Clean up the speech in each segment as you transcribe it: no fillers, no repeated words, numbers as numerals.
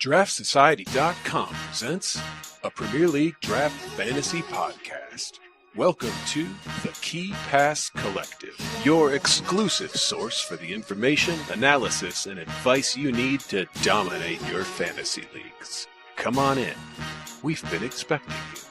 GW30 presents a Premier League Draft Fantasy Podcast. Welcome to the Key Pass Collective, your exclusive source for the information, analysis, and advice you need to dominate your fantasy leagues. Come on in. We've been expecting you.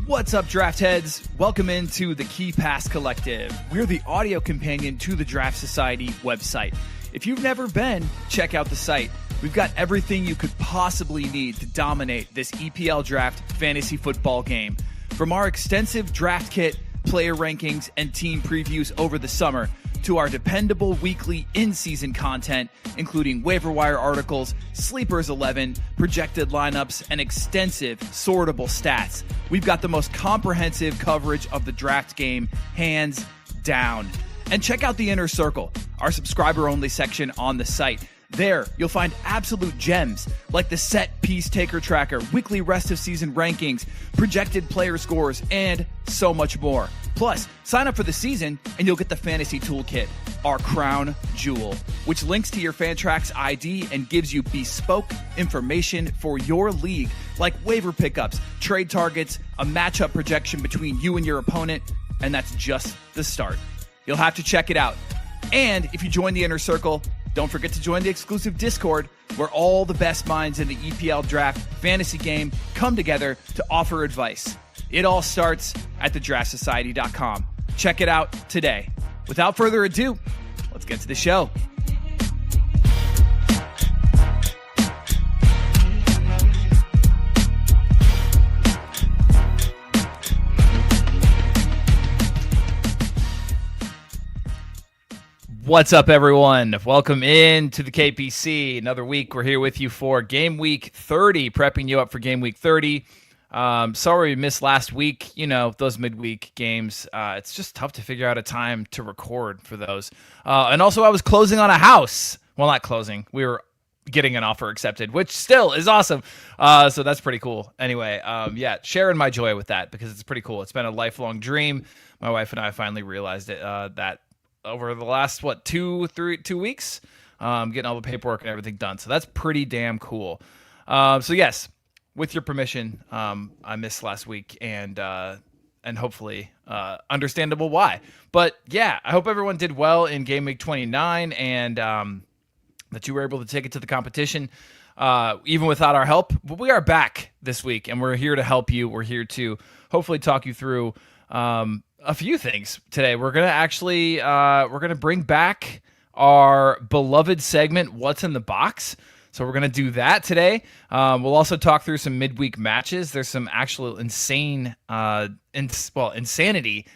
What's up, draft heads? Welcome into the Key Pass Collective. We're the audio companion to the Draft Society website. If you've never been, check out the site. We've got everything you could possibly need to dominate this EPL draft fantasy football game. From our extensive draft kit, player rankings, and team previews over the summer, to our dependable weekly in-season content, including waiver wire articles, Sleepers 11, projected lineups, and extensive sortable stats. We've got the most comprehensive coverage of the draft game, hands down. And check out the Inner Circle, our subscriber-only section on the site. There, you'll find absolute gems like the set piece taker tracker, weekly rest of season rankings, projected player scores, and so much more. Plus, sign up for the season and you'll get the Fantasy Toolkit, our crown jewel, which links to your Fantrax ID and gives you bespoke information for your league, like waiver pickups, trade targets, a matchup projection between you and your opponent, and that's just the start. You'll have to check it out. And if you join the Inner Circle, don't forget to join the exclusive Discord where all the best minds in the EPL draft fantasy game come together to offer advice. It all starts at thedraftsociety.com. Check it out today. Without further ado, let's get to the show. What's up, everyone? Welcome in to the KPC. Another week. We're here with you for Gameweek 30, prepping you up for Gameweek 30. Sorry we missed last week. You know, those midweek games. It's just tough to figure out a time to record for those. And also, I was closing on a house. Well, not closing. We were getting an offer accepted, which still is awesome. So that's pretty cool. Anyway, sharing my joy with that because it's pretty cool. It's been a lifelong dream. My wife and I finally realized it. That over the last, 2 weeks, getting all the paperwork and everything done. So that's pretty damn cool. So yes, with your permission, I missed last week and hopefully understandable why. But yeah, I hope everyone did well in Game Week 29 and that you were able to take it to the competition, even without our help. But we are back this week and we're here to help you. We're here to hopefully talk you through a few things today. We're going to actually bring back our beloved segment, What's in the Box? So we're going to do that today. We'll also talk through some midweek matches. There's some actual insanity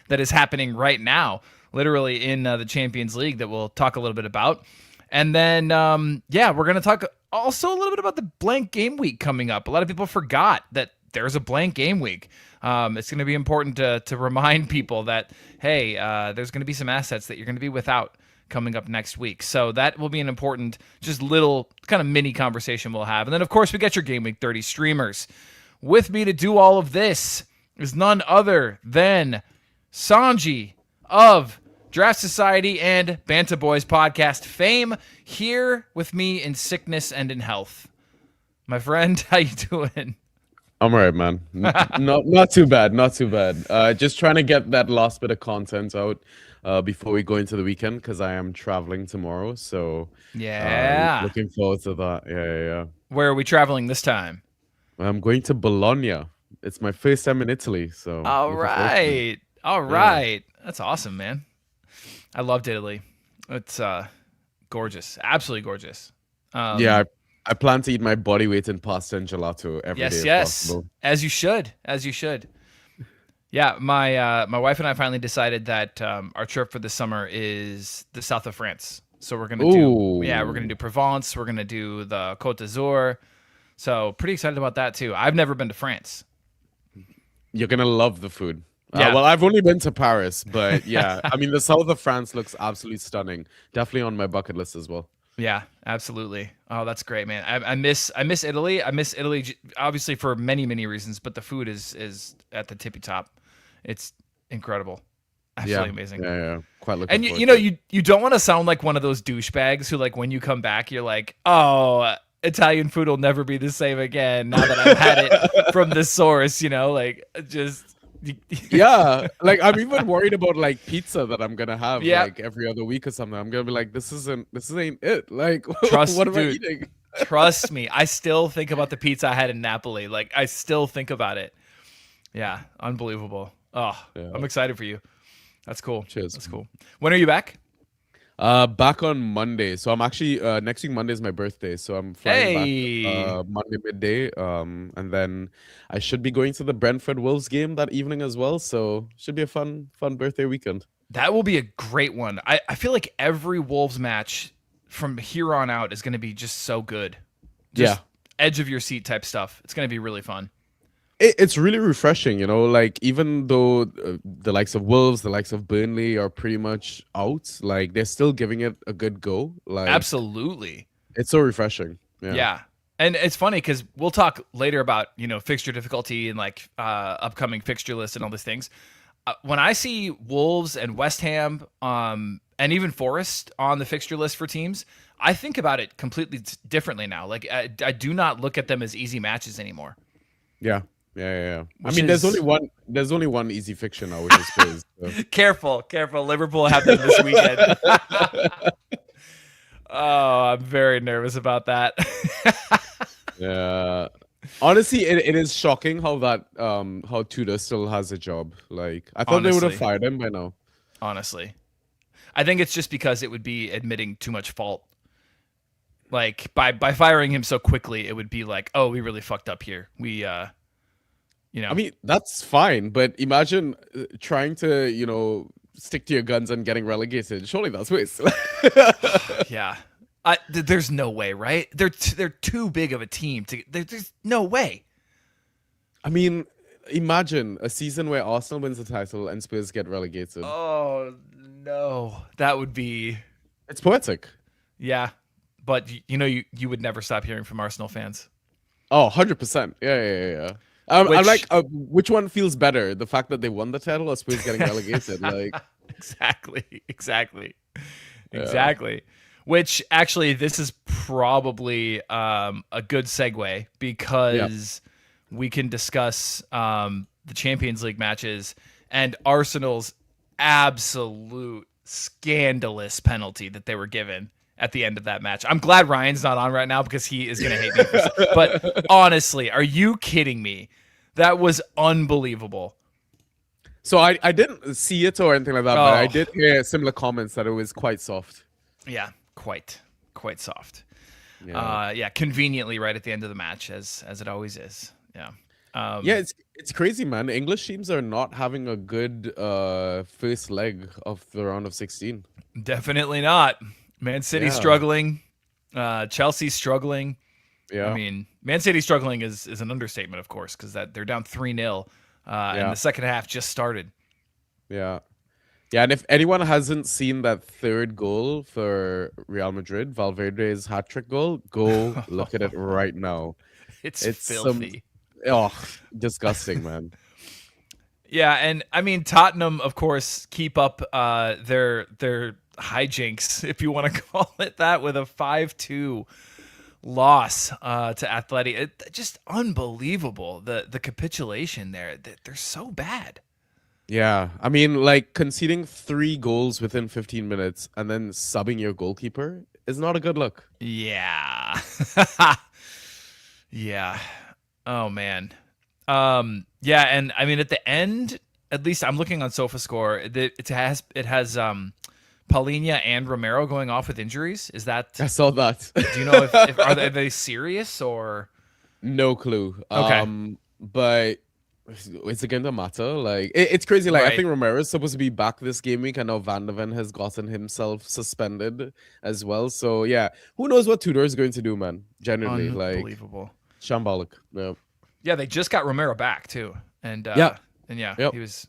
that is happening right now, literally in the Champions League that we'll talk a little bit about. And then, we're going to talk also a little bit about the blank game week coming up. A lot of people forgot that there's a blank game week. It's going to be important to remind people that, hey, there's going to be some assets that you're going to be without coming up next week. So that will be an important, just little kind of mini conversation we'll have. And then, of course, we got your Gameweek30 streamers. With me to do all of this is none other than Sanjy of Draft Society and Bantah Boys podcast fame, here with me in sickness and in health. My friend, how you doing? I'm all right, man. Not too bad. Just trying to get that last bit of content out before we go into the weekend because I am traveling tomorrow. So looking forward to that. Yeah. Where are we traveling this time? I'm going to Bologna. It's my first time in Italy. So all right. That's awesome, man. I loved Italy. It's gorgeous, absolutely gorgeous. I plan to eat my body weight in pasta and gelato every day. Yes, possible. As you should. Yeah, my wife and I finally decided that our trip for this summer is the south of France. So we're gonna do Provence. We're gonna do the Côte d'Azur. So pretty excited about that too. I've never been to France. You're gonna love the food. Yeah. Well, I've only been to Paris, but yeah, I mean the south of France looks absolutely stunning. Definitely on my bucket list as well. Yeah, absolutely. Oh, that's great, man. I miss Italy. I miss Italy obviously for many reasons, but the food is at the tippy top. It's incredible. Absolutely amazing. Yeah. Quite looking And forward to it. you don't want to sound like one of those douchebags who, like, when you come back, you're like, oh, Italian food will never be the same again now that I've had it from the source, like just. Yeah, like I'm even worried about like pizza that I'm gonna have Yeah. like every other week or something. I'm gonna be like, this ain't it. Like, Trust, what am I dude, eating? Trust me, I still think about the pizza I had in Napoli. Like, I still think about it. Yeah, unbelievable. Oh, Yeah. I'm excited for you. That's cool. Cheers. That's cool. When are you back? Back on Monday. So I'm actually next week Monday is my birthday, so I'm flying back Monday midday. And then I should be going to the Brentford Wolves game that evening as well. So should be a fun birthday weekend. That will be a great one. I feel like every Wolves match from here on out is going to be just so good. Just edge of your seat type stuff. It's going to be really fun. It's really refreshing, like even though the likes of Wolves, the likes of Burnley are pretty much out, like they're still giving it a good go. Like, absolutely. It's so refreshing. Yeah. And it's funny because we'll talk later about, fixture difficulty and like upcoming fixture list and all these things. When I see Wolves and West Ham and even Forest on the fixture list for teams, I think about it completely differently now. Like I do not look at them as easy matches anymore. Yeah. I mean, there's only one easy fixture now, which is Spurs. So. Careful. Liverpool have them this weekend. Oh, I'm very nervous about that. Yeah. Honestly, it is shocking how Tudor still has a job. Like, I thought they would have fired him by now. Honestly, I think it's just because it would be admitting too much fault. Like by firing him so quickly, it would be like, oh, we really fucked up here. We I mean, that's fine, but imagine trying to, stick to your guns and getting relegated. Surely that's waste. Yeah. There's no way, right? They're too big of a team. There's no way. I mean, imagine a season where Arsenal wins the title and Spurs get relegated. Oh, no. That would be... It's poetic. Yeah. But, you would never stop hearing from Arsenal fans. Oh, 100%. Yeah. I'm like, which one feels better? The fact that they won the title or Spurs getting relegated? Like, Exactly. Which, actually, this is probably a good segue because we can discuss the Champions League matches and Arsenal's absolute scandalous penalty that they were given at the end of that match. I'm glad Ryan's not on right now because he is going to hate me. But honestly, are you kidding me? That was unbelievable. So I didn't see it or anything like that, but I did hear similar comments that it was quite soft. Yeah, quite soft. Yeah. Conveniently right at the end of the match, as it always is. Yeah. It's crazy, man. English teams are not having a good first leg of the round of 16. Definitely not. Man City struggling. Chelsea struggling. Yeah. I mean, Man City struggling is an understatement, of course, because they're down 3-0, and the second half just started. Yeah. Yeah, and if anyone hasn't seen that third goal for Real Madrid, Valverde's hat-trick goal, go look at it right now. It's filthy. Disgusting, man. Yeah, and I mean, Tottenham, of course, keep up their hijinks, if you want to call it that, with a 5-2 loss to Atleti. Just unbelievable, the capitulation there. They're so bad. Yeah, I mean, like, conceding 3 goals within 15 minutes and then subbing your goalkeeper is not a good look. Yeah. Yeah. Oh, man. Yeah, and I mean, at the end, at least I'm looking on SofaScore, it has Paulinho and Romero going off with injuries. Is that... I saw that. Do you know if are they serious or... No clue. Okay. But is it going to matter? Like, it's crazy. Like, Right. I think Romero is supposed to be back this game week. I know Van de Ven has gotten himself suspended as well. So, yeah, who knows what Tudor is going to do, man? Generally, Unbelievable. Like, shambolic. Yeah. Yeah, they just got Romero back too, and Yep. he was.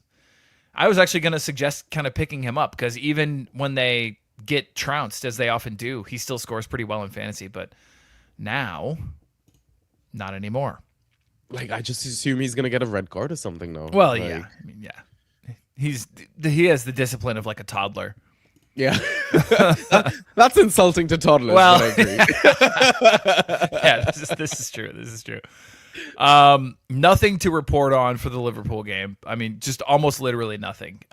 I was actually going to suggest kind of picking him up because even when they get trounced as they often do. He still scores pretty well in fantasy, but now, not anymore. Like, I just assume he's gonna get a red card or something now. Well, like, yeah, I mean, yeah, he has the discipline of like a toddler. Yeah, that's insulting to toddlers. Well, but I agree. Yeah, this is true. This is true. Nothing to report on for the Liverpool game. I mean, just almost literally nothing.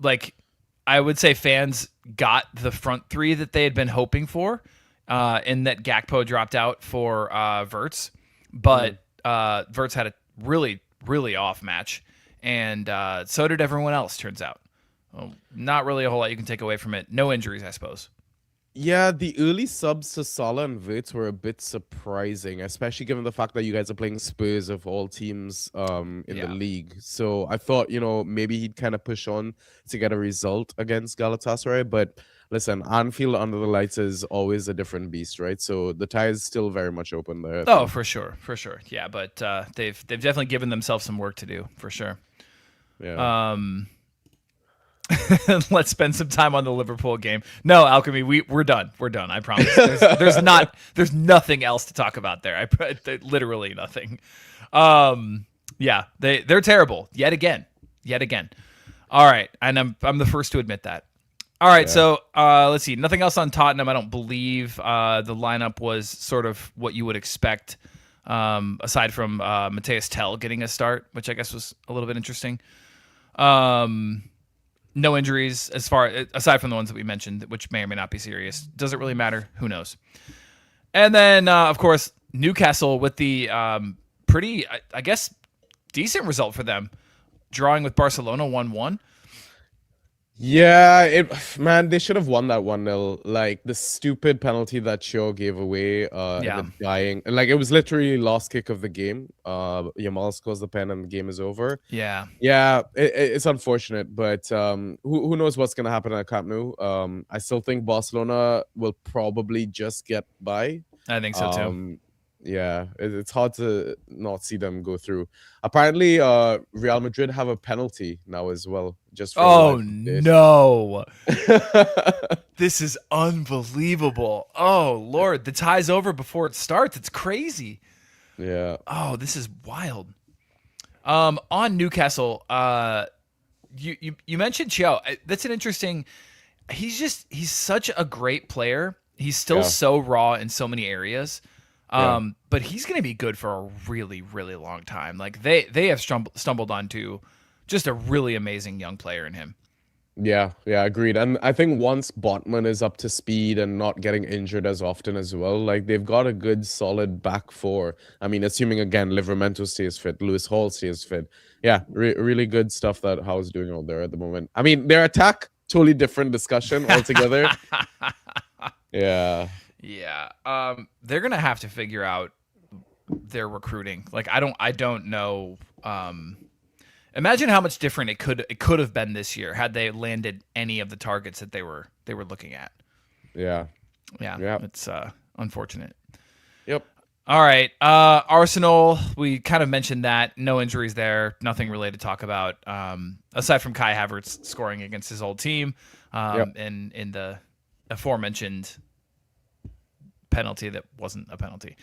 Like, I would say fans got the front three that they had been hoping for, in that Gakpo dropped out for Wirtz, but Wirtz had a really, really off match, and so did everyone else, turns out. Well, not really a whole lot you can take away from it. No injuries, I suppose. Yeah, the early subs to Salah and Wirtz were a bit surprising, especially given the fact that you guys are playing Spurs of all teams in the league. So I thought, maybe he'd kind of push on to get a result against Galatasaray. But listen, Anfield under the lights is always a different beast, right? So the tie is still very much open there. Oh, for sure. Yeah, but they've definitely given themselves some work to do, for sure. Yeah. Let's spend some time on the Liverpool game. No, Alchemy, we're done. We're done. I promise. There's nothing else to talk about there. Literally nothing. Yeah, they're terrible yet again. All right, and I'm the first to admit that. All right, so let's see. Nothing else on Tottenham. I don't believe the lineup was sort of what you would expect, aside from Matthias Tell getting a start, which I guess was a little bit interesting. No injuries aside from the ones that we mentioned, which may or may not be serious. Doesn't really matter. Who knows? And then, of course, Newcastle with the pretty, I guess, decent result for them, drawing with Barcelona 1-1. Yeah, man, they should have won that 1-0. Like, the stupid penalty that Shaw gave away, the dying, like, it was literally last kick of the game. Yamal scores the pen and the game is over. Yeah, it's unfortunate, but who knows what's gonna happen at Camp Nou? I still think Barcelona will probably just get by. I think so too. Yeah, it's hard to not see them go through. Apparently, Real Madrid have a penalty now as well. Just for no, this is unbelievable. Oh Lord, the tie's over before it starts. It's crazy. Yeah. Oh, this is wild. On Newcastle, you mentioned Cho. That's an interesting. He's such a great player. He's still so raw in so many areas. But he's going to be good for a really, really long time. Like they have stumbled onto just a really amazing young player in him. Yeah, agreed. And I think once Botman is up to speed and not getting injured as often as well, like they've got a good solid back four. I mean, assuming again Livramento stays fit, Lewis Hall stays fit. Yeah, really good stuff that Howe's doing out there at the moment. I mean, their attack, totally different discussion altogether. Yeah. Yeah. They're gonna have to figure out their recruiting. Like I don't know. Imagine how much different it could have been this year had they landed any of the targets that they were looking at. Yeah. It's unfortunate. Yep. All right. Arsenal, we kind of mentioned that. No injuries there. Nothing really to talk about. Aside from Kai Havertz scoring against his old team. In the aforementioned penalty that wasn't a penalty.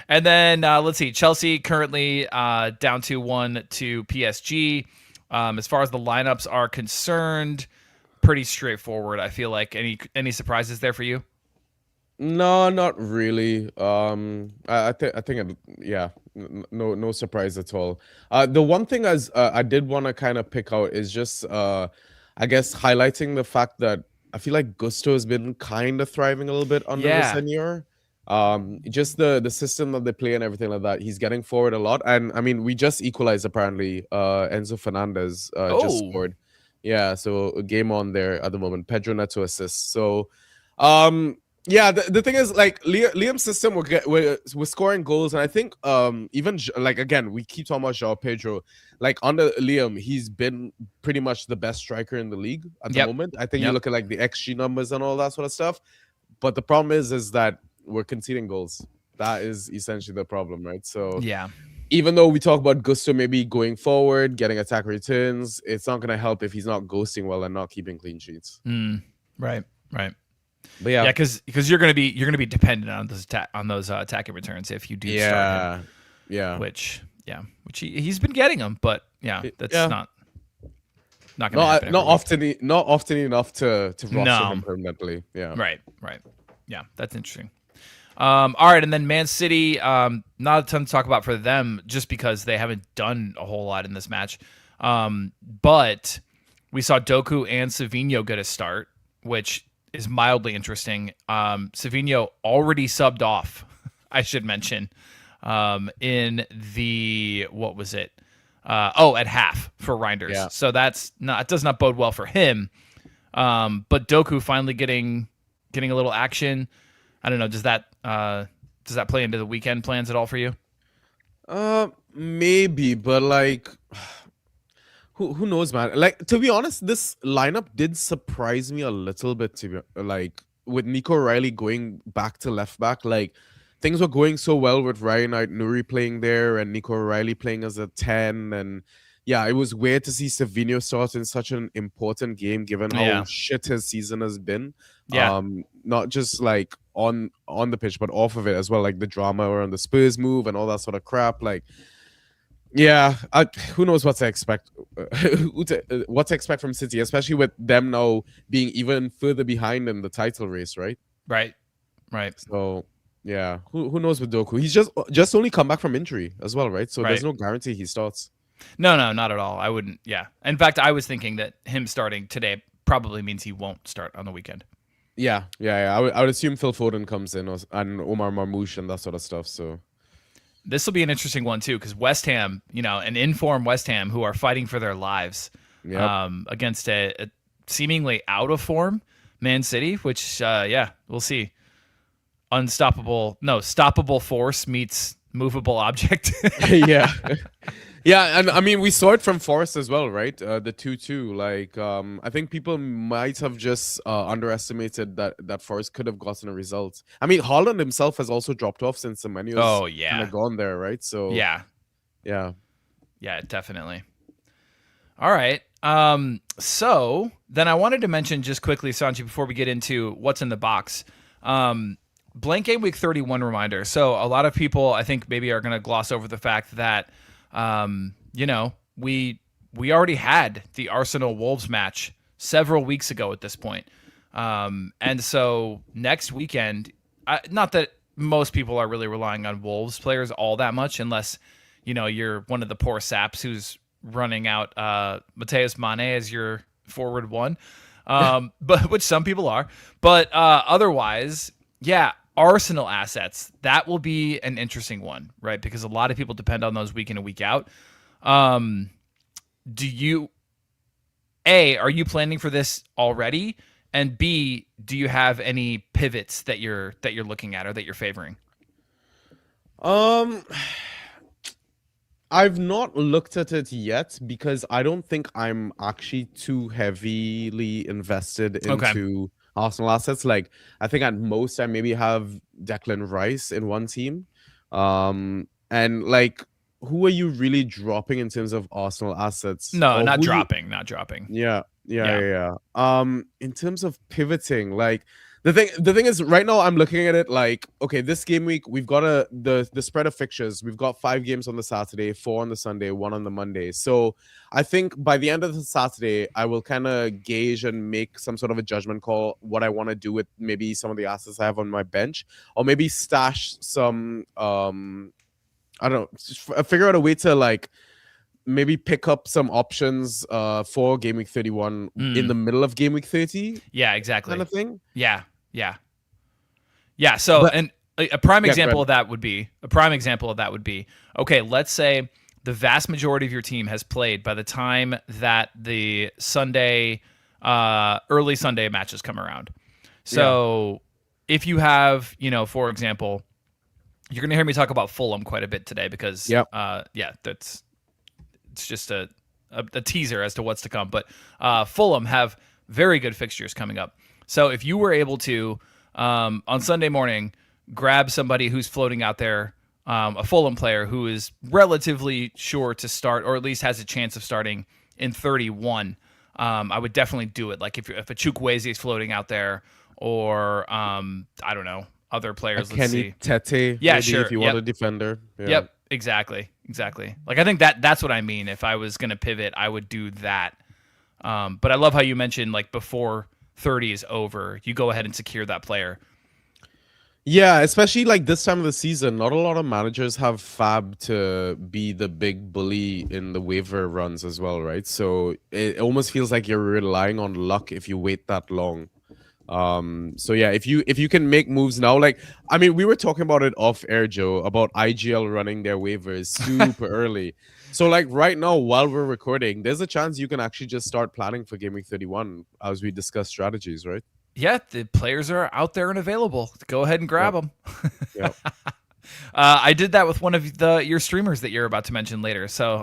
And then let's see, Chelsea currently down 2-1 to PSG. As far as the lineups are concerned, pretty straightforward. I feel like any surprises there for you? No, not really. I think no surprise at all. The one thing I did want to kind of pick out is just I guess highlighting the fact that I feel like Gusto has been kind of thriving a little bit under the senior. Just the system that they play and everything like that. He's getting forward a lot, and I mean, we just equalized apparently. Enzo Fernandez just scored. Yeah, so a game on there at the moment. Pedro Neto assists. So, yeah, the thing is, like Liam's system, we're scoring goals, and I think even like again, we keep talking about João Pedro. Like under Liam, he's been pretty much the best striker in the league at the moment. I think you look at like the XG numbers and all that sort of stuff. But the problem is that we're conceding goals. That is essentially the problem, right? So even though we talk about Gusto maybe going forward, getting attack returns, it's not going to help if he's not ghosting well and not keeping clean sheets. Right. But yeah, because you're gonna be dependent on those attacking returns if you do start him. Yeah. Which he's been getting them, but that's not gonna happen. Not often enough to roster him permanently. Yeah. Right. Yeah, that's interesting. All right, and then Man City, not a ton to talk about for them, just because they haven't done a whole lot in this match. But we saw Doku and Savinho get a start, which is mildly interesting. Savinho already subbed off, I should mention, in the, what was it? At half for Reinders. Yeah. So it does not bode well for him. But Doku finally getting a little action. I don't know. Does that play into the weekend plans at all for you? Maybe, but like, who knows, man? Like, to be honest, this lineup did surprise me a little bit. With Nico Riley going back to left back, like things were going so well with Ryan Nuri playing there and Nico Riley playing as a 10, and yeah, it was weird to see Savinho start in such an important game given how shit his season has been. Yeah. Not just like on the pitch, but off of it as well, like the drama around the Spurs move and all that sort of crap. Like, yeah, who knows what to expect? What to expect from City, especially with them now being even further behind in the title race, right? Right. So yeah, who knows with Doku? He's just only come back from injury as well, right? So there's no guarantee he starts. No, not at all. I wouldn't. Yeah. In fact, I was thinking that him starting today probably means he won't start on the weekend. Yeah. I would assume Phil Foden comes in and Omar Marmoush and that sort of stuff. So this will be an interesting one too, because West Ham, an in-form West Ham who are fighting for their lives against a seemingly out of form Man City, which we'll see. Stoppable force meets movable object. Yeah, and I mean, we saw it from Forest as well, right? The 2-2. Like, I think people might have just underestimated that Forest could have gotten a result. I mean, Haaland himself has also dropped off since Semenyo's kind of gone there, right? So yeah, definitely. All right. So then I wanted to mention just quickly, Sanjy, before we get into what's in the box. Blank Game Week 31 reminder. So a lot of people, I think, maybe are going to gloss over the fact that we already had the Arsenal Wolves match several weeks ago at this point. And so next weekend, not that most people are really relying on Wolves players all that much, unless, you're one of the poor saps who's running out Mateus Mane as your forward one, but which some people are. But otherwise, Arsenal assets, that will be an interesting one, right? Because a lot of people depend on those week in and week out. Are you planning for this already? And B, do you have any pivots that you're looking at or that you're favoring? I've not looked at it yet because I don't think I'm actually too heavily invested into Arsenal assets. Like, I think at most I maybe have Declan Rice in one team. And like, who are you really dropping in terms of Arsenal assets? No, not dropping. Yeah. In terms of pivoting, like the thing is, right now I'm looking at it like, okay, this game week we've got the spread of fixtures. We've got 5 games on the Saturday, 4 on the Sunday, 1 on the Monday. So I think by the end of the Saturday, I will kind of gauge and make some sort of a judgment call what I want to do with maybe some of the assets I have on my bench, or maybe stash some. I don't know, figure out a way to like maybe pick up some options for Game Week 31 in the middle of Game Week 30. Yeah, exactly. Kind of thing. Yeah. So, and a prime example of that would be, okay, let's say the vast majority of your team has played by the time that the Sunday, early Sunday matches come around. So if you have, for example, you're going to hear me talk about Fulham quite a bit today because, it's just a teaser as to what's to come. But Fulham have very good fixtures coming up. So if you were able to, on Sunday morning, grab somebody who's floating out there a Fulham player who is relatively sure to start, or at least has a chance of starting in 31, I would definitely do it. Like if a Chukwueze is floating out there, or I don't know, other players. Kenny let's see. Tete, Yeah, maybe, sure. if you want a defender. Yeah. Yep, exactly. Like I think that's what I mean. If I was gonna pivot, I would do that. But I love how you mentioned like before 30 is over, you go ahead and secure that player. Yeah, especially like this time of the season, not a lot of managers have Fab to be the big bully in the waiver runs as well, right? So it almost feels like you're relying on luck if you wait that long. So yeah, if you can make moves now, like I mean, we were talking about it off air, Joe, about IGL running their waivers super early. So like right now, while we're recording, there's a chance you can actually just start planning for Gameweek 31 as we discuss strategies, right? Yeah, the players are out there and available. Go ahead and grab them. Yep. I did that with one of your streamers that you're about to mention later. So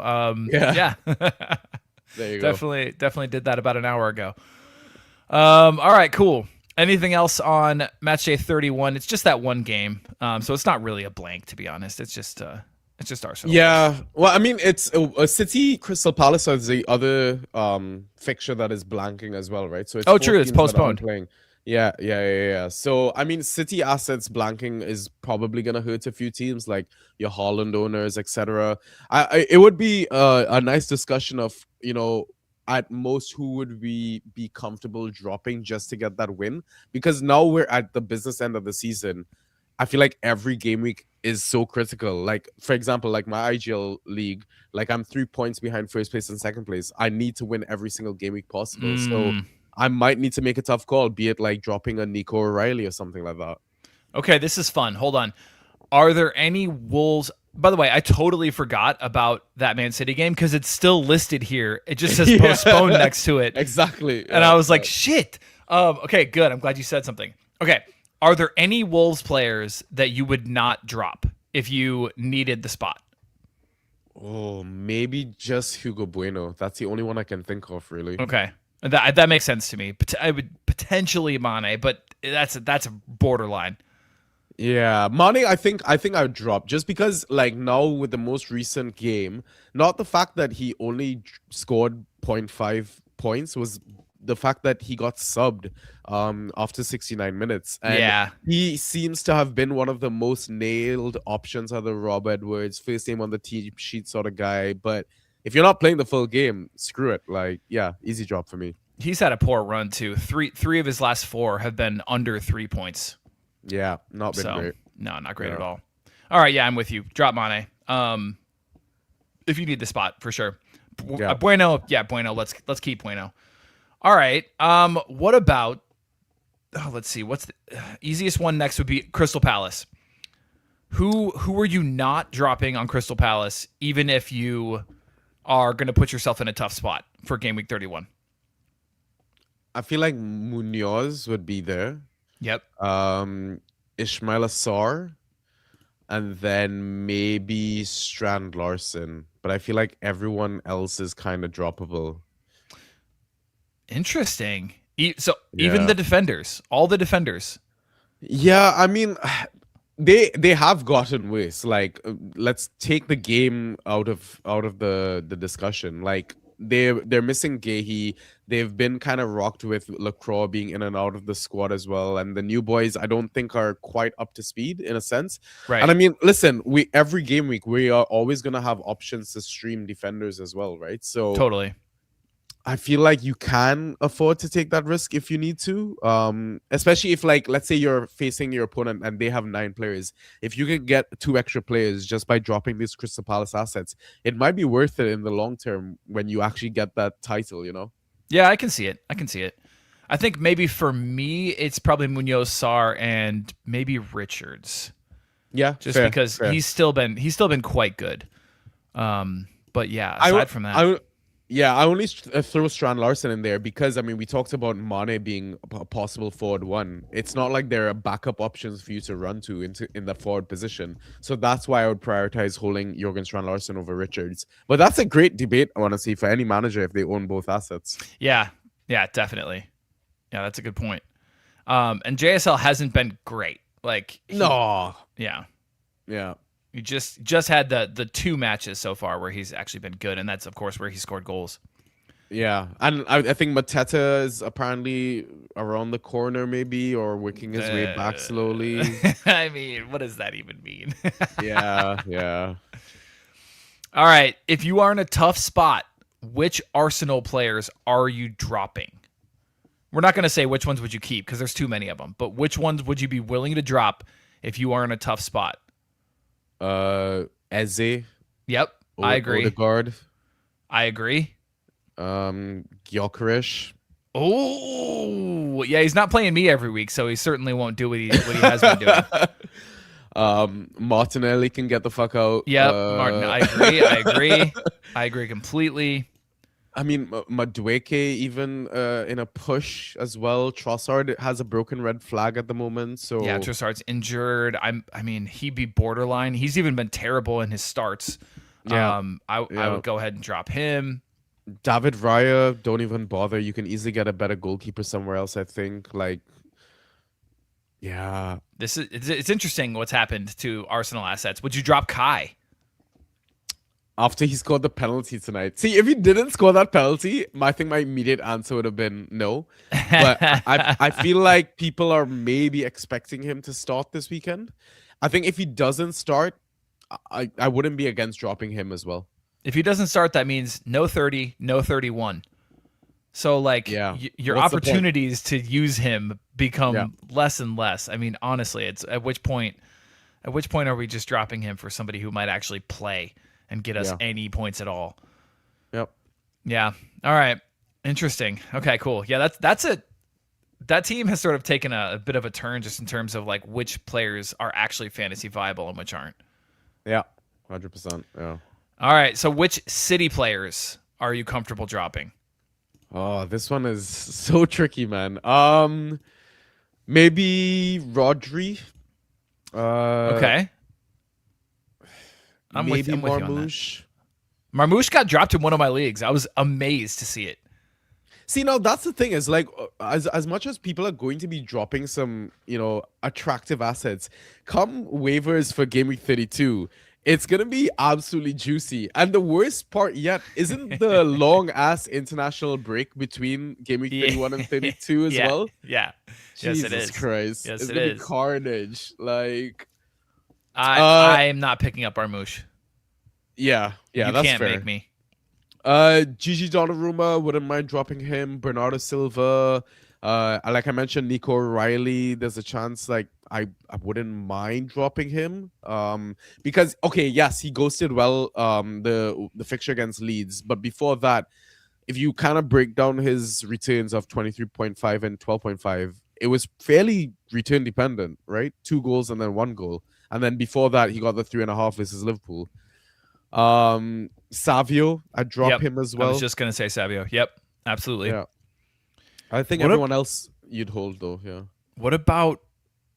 yeah. There you go. Definitely did that about an hour ago. All right, cool. Anything else on match day 31? It's just that one game, so it's not really a blank, to be honest. It's just Arsenal. Yeah, well, I mean, it's a City Crystal Palace is the other fixture that is blanking as well, right? So it's true. It's postponed. Playing. Yeah. So I mean, City assets blanking is probably gonna hurt a few teams like your Holland owners, etc. It would be a nice discussion of, you know, at most who would we be comfortable dropping just to get that win, because now we're at the business end of the season. I feel like every game week is so critical. Like, for example, like my IGL league, like I'm 3 points behind first place and second place. I need to win every single game week possible. So I might need to make a tough call, be it like dropping a Nico O'Reilly or something like that. Okay, this is fun. Hold on. Are there any Wolves? By the way, I totally forgot about that Man City game because it's still listed here. It just says postponed next to it. Exactly. And I was like, shit. Okay, good. I'm glad you said something. Okay. Are there any Wolves players that you would not drop if you needed the spot? Oh, maybe just Hugo Bueno. That's the only one I can think of, really. Okay. That makes sense to me. I would potentially Mane, but that's a borderline. Yeah, Mane, I think I would drop just because, like, now with the most recent game, not the fact that he only scored 0.5 points, was the fact that he got subbed after 69 minutes. And he seems to have been one of the most nailed options of the Rob Edwards, first name on the team sheet sort of guy. But if you're not playing the full game, screw it. Like, yeah, easy drop for me. He's had a poor run too. Three of his last 4 have been under 3 points. Yeah, not been great. No, not great at all. All right, yeah, I'm with you. Drop Mane. If you need the spot, for sure. Bueno, let's keep Bueno. All right. What about? Let's see. What's the easiest one next would be Crystal Palace. Who are you not dropping on Crystal Palace, even if you are going to put yourself in a tough spot for Game Week 31? I feel like Munoz would be there. Yep. Ismail Assar, and then maybe Strand Larson. But I feel like everyone else is kind of droppable. Interesting. Even the defenders, all the defenders. Yeah, I mean, they have gotten worse. Like, let's take the game out of the discussion. Like, they're missing Gehi. They've been kind of rocked with Lacroix being in and out of the squad as well. And the new boys, I don't think, are quite up to speed in a sense. Right. And I mean, listen, every game week, we are always going to have options to stream defenders as well, right? So totally. I feel like you can afford to take that risk if you need to. Especially if, like, let's say you're facing your opponent and they have 9 players. If you can get 2 extra players just by dropping these Crystal Palace assets, it might be worth it in the long term when you actually get that title, you know? Yeah, I can see it. I think maybe for me, it's probably Munoz, Sarr, and maybe Richards. Yeah, just because he's still been quite good. But yeah, aside from that. I only throw Strand Larson in there because, I mean, we talked about Mane being a possible forward 1. It's not like there are backup options for you to run to in the forward position. So that's why I would prioritize holding Jurgen Strand Larson over Richards. But that's a great debate, honestly, for any manager if they own both assets. Yeah, definitely. Yeah, that's a good point. And JSL hasn't been great. Like, no. Yeah. He just had the 2 matches so far where he's actually been good, and that's of course where he scored goals. Yeah, and I think Mateta is apparently around the corner, maybe, or working his way back slowly. I mean, what does that even mean? Yeah. All right, if you are in a tough spot, which Arsenal players are you dropping? We're not going to say which ones would you keep because there's too many of them, but which ones would you be willing to drop if you are in a tough spot? Eze. Yep, I agree. Odegaard. I agree. Gyökeres. Oh, yeah, he's not playing me every week, so he certainly won't do what he has been doing. Martinelli can get the fuck out. Yep, Martin. I agree completely. I mean, Madueke even in a push as well. Trossard has a broken red flag at the moment, so yeah, Trossard's injured. I mean, he'd be borderline. He's even been terrible in his starts. Yeah, I would go ahead and drop him. David Raya, don't even bother. You can easily get a better goalkeeper somewhere else, I think. Like, yeah, it's interesting what's happened to Arsenal assets. Would you drop Kai? After he scored the penalty tonight. See, if he didn't score that penalty, I think my immediate answer would have been no. But I feel like people are maybe expecting him to start this weekend. I think if he doesn't start, I wouldn't be against dropping him as well. If he doesn't start, that means no 30, no 31. So, like, your opportunities to use him become less and less. I mean, honestly, it's at which point are we just dropping him for somebody who might actually play and get us any points at all? Yep. Yeah. All right. Interesting. Okay, cool. Yeah, that's it. That team has sort of taken a bit of a turn just in terms of like which players are actually fantasy viable and which aren't. Yeah, 100%. Yeah. All right. So which City players are you comfortable dropping? Oh, this one is so tricky, man. Maybe Rodri. Okay. Maybe I'm with Marmoush. Marmoush got dropped in one of my leagues. I was amazed to see it. See, now that's the thing is like as much as people are going to be dropping some, attractive assets, come waivers for Gameweek 32, it's going to be absolutely juicy. And the worst part yet isn't the long ass international break between Gameweek 31 and 32 as well. Yeah. Jesus yes, it is. Christ. Yes, it's it going to is. be carnage. Like, I'm not picking up Marmoush. Yeah, you that's can't fair. make me. Gigi Donnarumma, wouldn't mind dropping him. Bernardo Silva, like I mentioned, Nico O'Reilly. There's a chance like I wouldn't mind dropping him. Because yes, he ghosted well the fixture against Leeds, but before that, if you kind of break down his returns of 23.5 and 12.5, it was fairly return dependent, right? 2 goals and then 1 goal, and then before that he got the 3.5 versus Liverpool. Savio, I'd drop him as well. I was just gonna say Savio. Yep, absolutely. Yeah, I think everyone else you'd hold though. Yeah. What about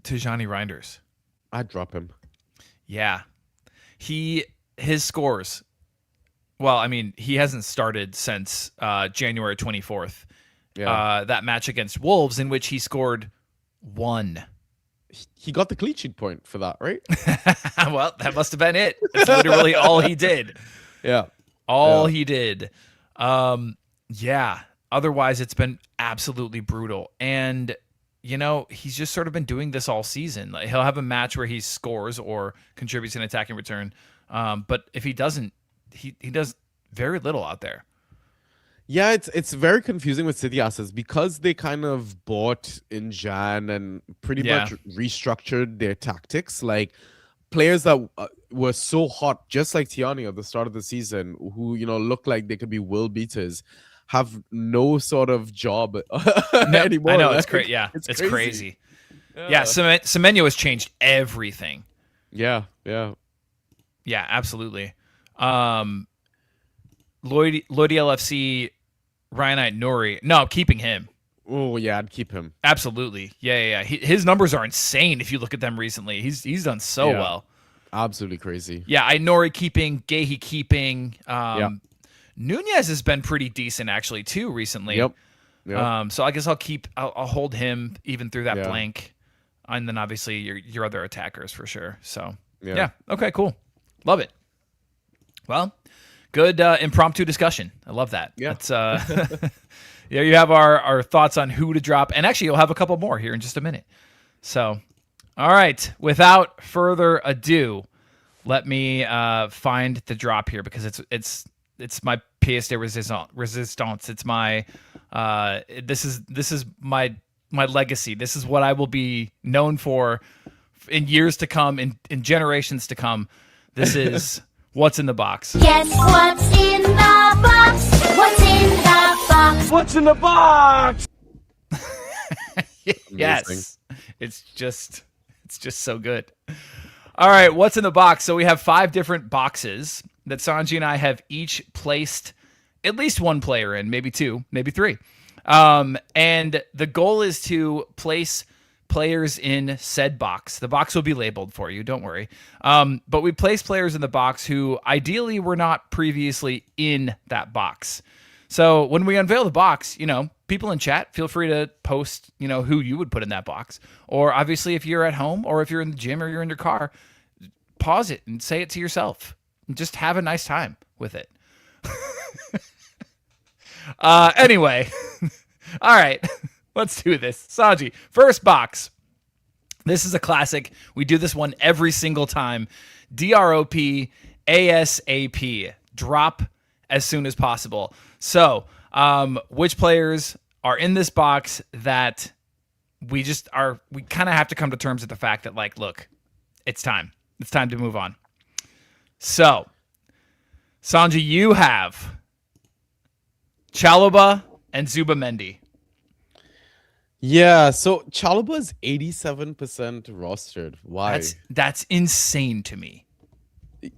Tijani Reinders? I'd drop him. Yeah, his scores. Well, I mean, he hasn't started since January 24th. Yeah. That match against Wolves in which he scored 1. He got the clean sheet point for that, right? Well, that must have been it. That's literally all he did. Yeah. All he did. Yeah. Otherwise, it's been absolutely brutal. And, he's just sort of been doing this all season. Like, he'll have a match where he scores or contributes an attacking return. But if he doesn't, he does very little out there. Yeah, it's very confusing with City assets because they kind of bought in Jan and pretty much restructured their tactics. Like players that were so hot, just like Tiani at the start of the season, who look like they could be world beaters, have no sort of job anymore. I know it's crazy. Yeah, it's crazy. Yeah, Semenyo has changed everything. Yeah, absolutely. Lloyd LFC, Ryan Nori. No, I'm keeping him. Oh yeah, I'd keep him. Absolutely. Yeah. His numbers are insane if you look at them recently. He's done so well. Absolutely crazy. Yeah, Nori keeping, Gehi keeping. Nunez has been pretty decent actually too recently. Yep. So I guess I'll hold him even through that blank, and then obviously your other attackers for sure. So yeah. Okay, cool. Love it. Well, good impromptu discussion. I love that. Yeah. That's, yeah, you have our thoughts on who to drop. And actually, you'll have a couple more here in just a minute. So, all right. Without further ado, let me find the drop here because it's my pièce de résistance. It's my this is my legacy. This is what I will be known for in years to come, in generations to come. This is what's in the box. Guess what's in the box? What's in the box? What's in the box? Yes. It's just so good. All right, what's in the box? So we have 5 different boxes that Sanjy and I have each placed at least one player in, maybe 2, maybe 3. And the goal is to place players in said box. The box will be labeled for you, don't worry. But we place players in the box who ideally were not previously in that box. So when we unveil the box, people in chat, feel free to post, who you would put in that box. Or obviously if you're at home or if you're in the gym or you're in your car, pause it and say it to yourself. And just have a nice time with it. Anyway, all right, let's do this. Sanjy, first box. This is a classic. We do this one every single time. DROP ASAP. Drop as soon as possible. So, which players are in this box that we kind of have to come to terms with the fact that, look, it's time. It's time to move on. So, Sanjy, you have Chalobah and Zubamendi. Yeah, so Chalobah's 87% rostered. Why? That's insane to me.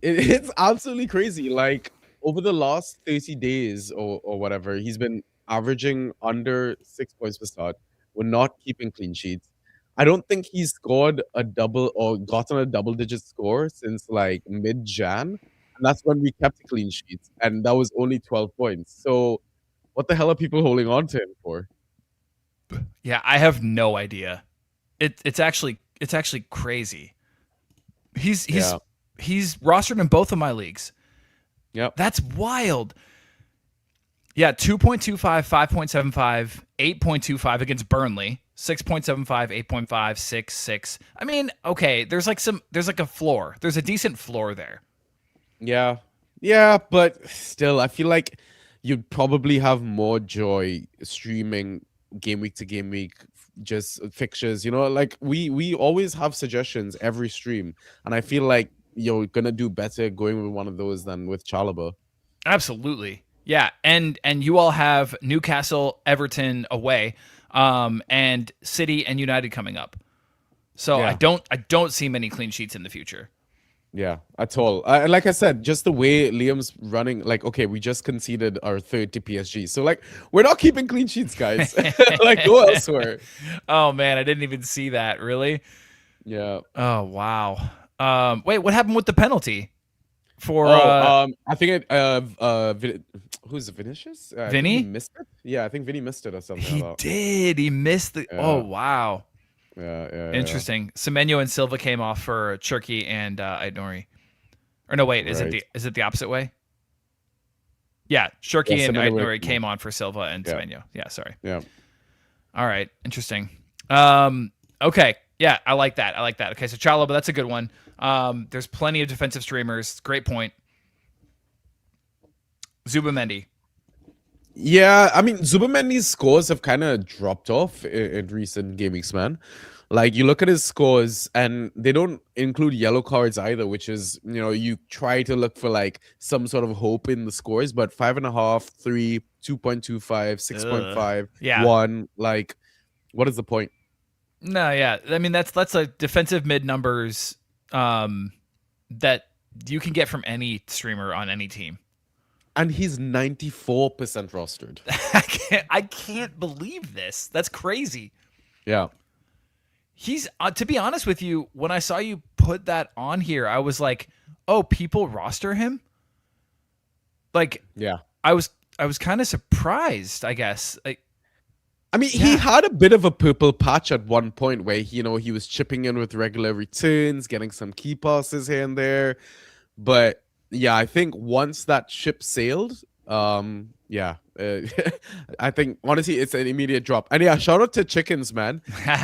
It's absolutely crazy. Over the last 30 days or whatever, he's been averaging under 6 points per start. We're not keeping clean sheets. I don't think he's scored a double or gotten a double-digit score since mid-Jan. And that's when we kept clean sheets. And that was only 12 points. So what the hell are people holding on to him for? Yeah, I have no idea. It's actually crazy. He's rostered in both of my leagues. Yep. That's wild. Yeah, 2.25, 5.75, 8.25 against Burnley, 6.75, 8.5, 6, 6. I mean, okay, there's a floor. There's a decent floor there. Yeah. Yeah, but still, I feel like you'd probably have more joy streaming game week to game week, just fixtures. We always have suggestions every stream, and I feel like you're gonna do better going with one of those than with Chalobah. Absolutely. Yeah, and you all have Newcastle, Everton away, and City and United coming up. So yeah. I don't see many clean sheets in the future. Yeah, at all. Like I said, just the way Liam's running, okay, we just conceded our third to PSG. So we're not keeping clean sheets, guys. Go elsewhere. Oh man, I didn't even see that. Really? Yeah. Oh wow. Wait, what happened with the penalty? I think who's Vinicius? Vinny? He missed it? Yeah, I think Vinny missed it or something. He did. He missed the. Yeah. Oh wow. Yeah. Interesting. Yeah. Semenyo and Silva came off for Cherki and Aït-Nouri. Or no, wait, is it the opposite way? Yeah, Cherki and Aït-Nouri came on for Silva and Semenyo. Yeah, sorry. Yeah. All right, interesting. Okay. Yeah, I like that. Okay, so Chalobah, that's a good one. There's plenty of defensive streamers. Great point. Zubamendi. Yeah, I mean, Zubamendi's scores have kind of dropped off in recent game weeks, man. You look at his scores, and they don't include yellow cards either, which is, you try to look for, some sort of hope in the scores, but 5.5, 3, 2.25, 6.5, 1, what is the point? No, yeah. I mean, that's a defensive mid numbers that you can get from any streamer on any team. And he's 94% rostered. I can't believe this. That's crazy. Yeah. He's to be honest with you, when I saw you put that on here, I was like, "Oh, people roster him?" Yeah. I was kind of surprised, I guess. He had a bit of a purple patch at one point where he was chipping in with regular returns, getting some key passes here and there. But yeah, I think once that ship sailed, yeah, I think honestly it's an immediate drop. And yeah, shout out to Chickens, man.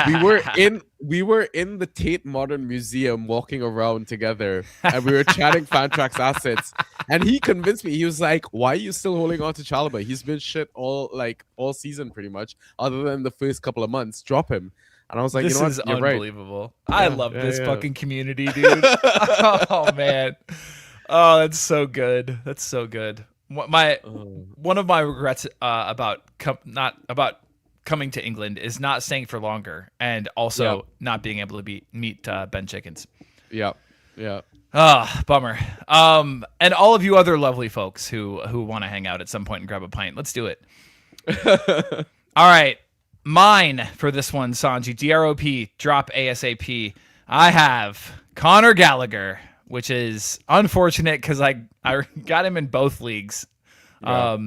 We were in the Tate Modern Museum walking around together, and we were chatting Fantrax assets. And he convinced me. He was like, "Why are you still holding on to Chalaba? He's been shit all season pretty much, other than the first couple of months. Drop him." And I was like, this "You know is what? You're right." unbelievable. I love this fucking community, dude. Oh man. Oh, that's so good. That's so good. One of my regrets about coming to England is not staying for longer, and also not being able to meet Ben Chickens. Yeah. Bummer. And all of you other lovely folks who want to hang out at some point and grab a pint, let's do it. All right, mine for this one, Sanjy. drop ASAP. I have Conor Gallagher, which is unfortunate because I got him in both leagues. Yeah.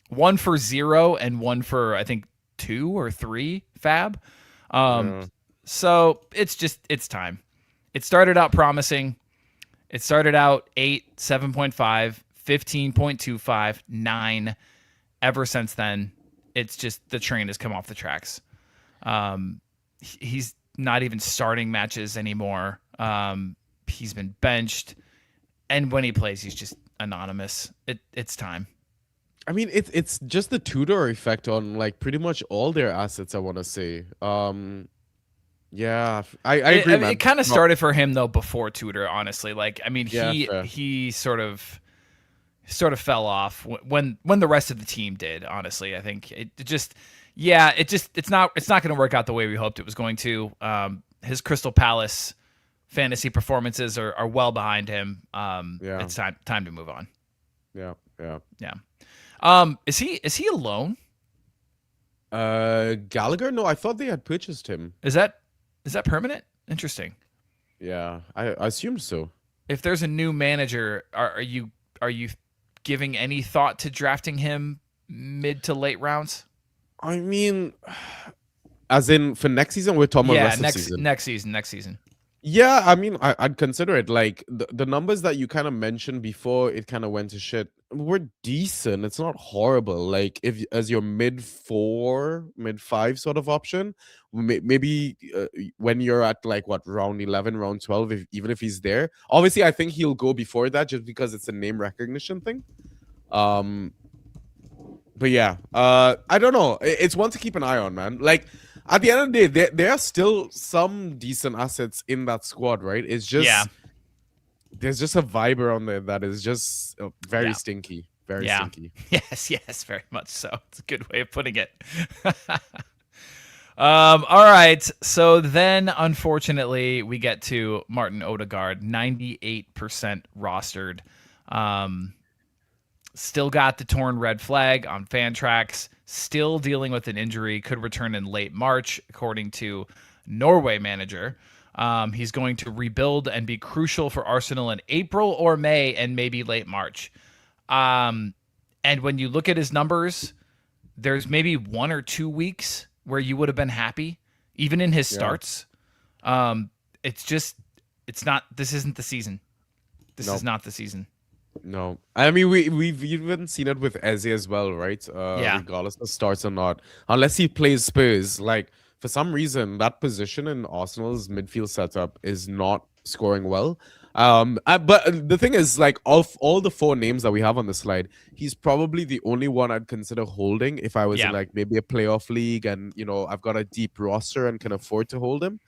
One for 0 and one for I think 2 or 3 fab. So it's time. It started out promising. It started out 8, 7.5, 15.25, 9. Ever since then, it's just the train has come off the tracks. He's not even starting matches anymore. He's been benched, and when he plays, he's just anonymous. It's time. I mean, it's just the Tudor effect on like pretty much all their assets, I want to say. Yeah, I agree, man. It kind of started for him though before Tudor, honestly. Like, I mean, fair. he sort of fell off when the rest of the team did. Honestly, I think it's not going to work out the way we hoped it was going to. His Crystal Palace fantasy performances are well behind him. It's time to move on. Yeah. Is he alone? Gallagher? No, I thought they had purchased him. Is that permanent? Interesting. Yeah, I assumed so. If there's a new manager, are you giving any thought to drafting him mid to late rounds? I mean, as in for next season, we're talking about rest of season. Next season. Yeah, I mean, I'd consider it. Like the numbers that you kind of mentioned before it kind of went to shit were decent. It's not horrible. Like if as your mid 4, mid 5 sort of option, maybe when you're at like what round 11, round 12, even if he's there. Obviously, I think he'll go before that just because it's a name recognition thing. But yeah, I don't know. It's one to keep an eye on, man. Like. At the end of the day, there are still some decent assets in that squad, right? It's just there's just a vibe around there that is just very stinky. Very stinky. Yes, very much so. It's a good way of putting it. All right. So then, unfortunately, we get to Martin Odegaard, 98% rostered. Still got the torn red flag on Fantrax. Still dealing with an injury. Could return in late March, according to Norway manager. He's going to rebuild and be crucial for Arsenal in April or May and maybe late March. And when you look at his numbers, there's maybe 1 or 2 weeks where you would have been happy, even in his starts. This isn't the season. This is not the season. No, I mean we've even seen it with Eze as well, right? Regardless of starts or not, unless he plays Spurs, like for some reason that position in Arsenal's midfield setup is not scoring well. But the thing is, like of all the 4 names that we have on the slide, he's probably the only one I'd consider holding if I was in like maybe a playoff league and I've got a deep roster and can afford to hold him.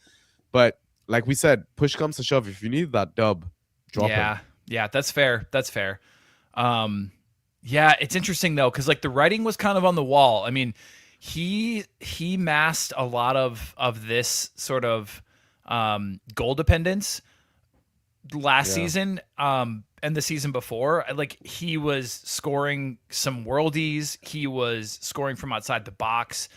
But like we said, push comes to shove, if you need that dub, drop him. Yeah, that's fair. It's interesting though, because like the writing was kind of on the wall. I mean, he masked a lot of this sort of goal dependence last season and the season before. Like he was scoring some worldies, he was scoring from outside the box.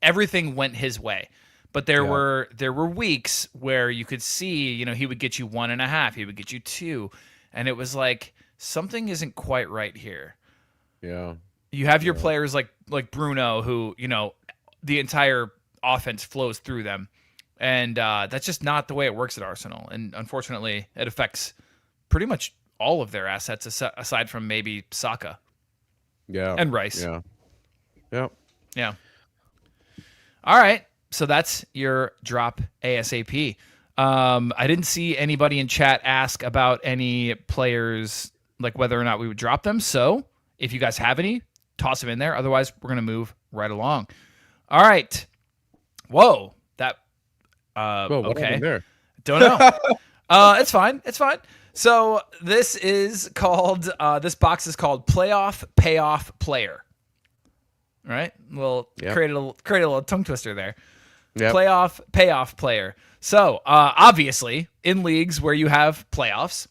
Everything went his way. But there were weeks where you could see, he would get you 1.5, he would get you 2, and it was like something isn't quite right here. Yeah. You have your players like Bruno, who the entire offense flows through them. And that's just not the way it works at Arsenal. And unfortunately, it affects pretty much all of their assets aside from maybe Saka. Yeah. And Rice. Yeah. Yeah. Yeah. All right. So that's your drop ASAP. I didn't see anybody in chat ask about any players, like whether or not we would drop them. So if you guys have any, toss them in there. Otherwise, we're going to move right along. All right. Whoa. That. Whoa, what okay. happened there? Don't know. It's fine. It's fine. So this is called, this box is called Playoff Payoff Player. All right. Well, create a little tongue twister there. Yep. Playoff Payoff Player. So obviously in leagues where you have playoffs,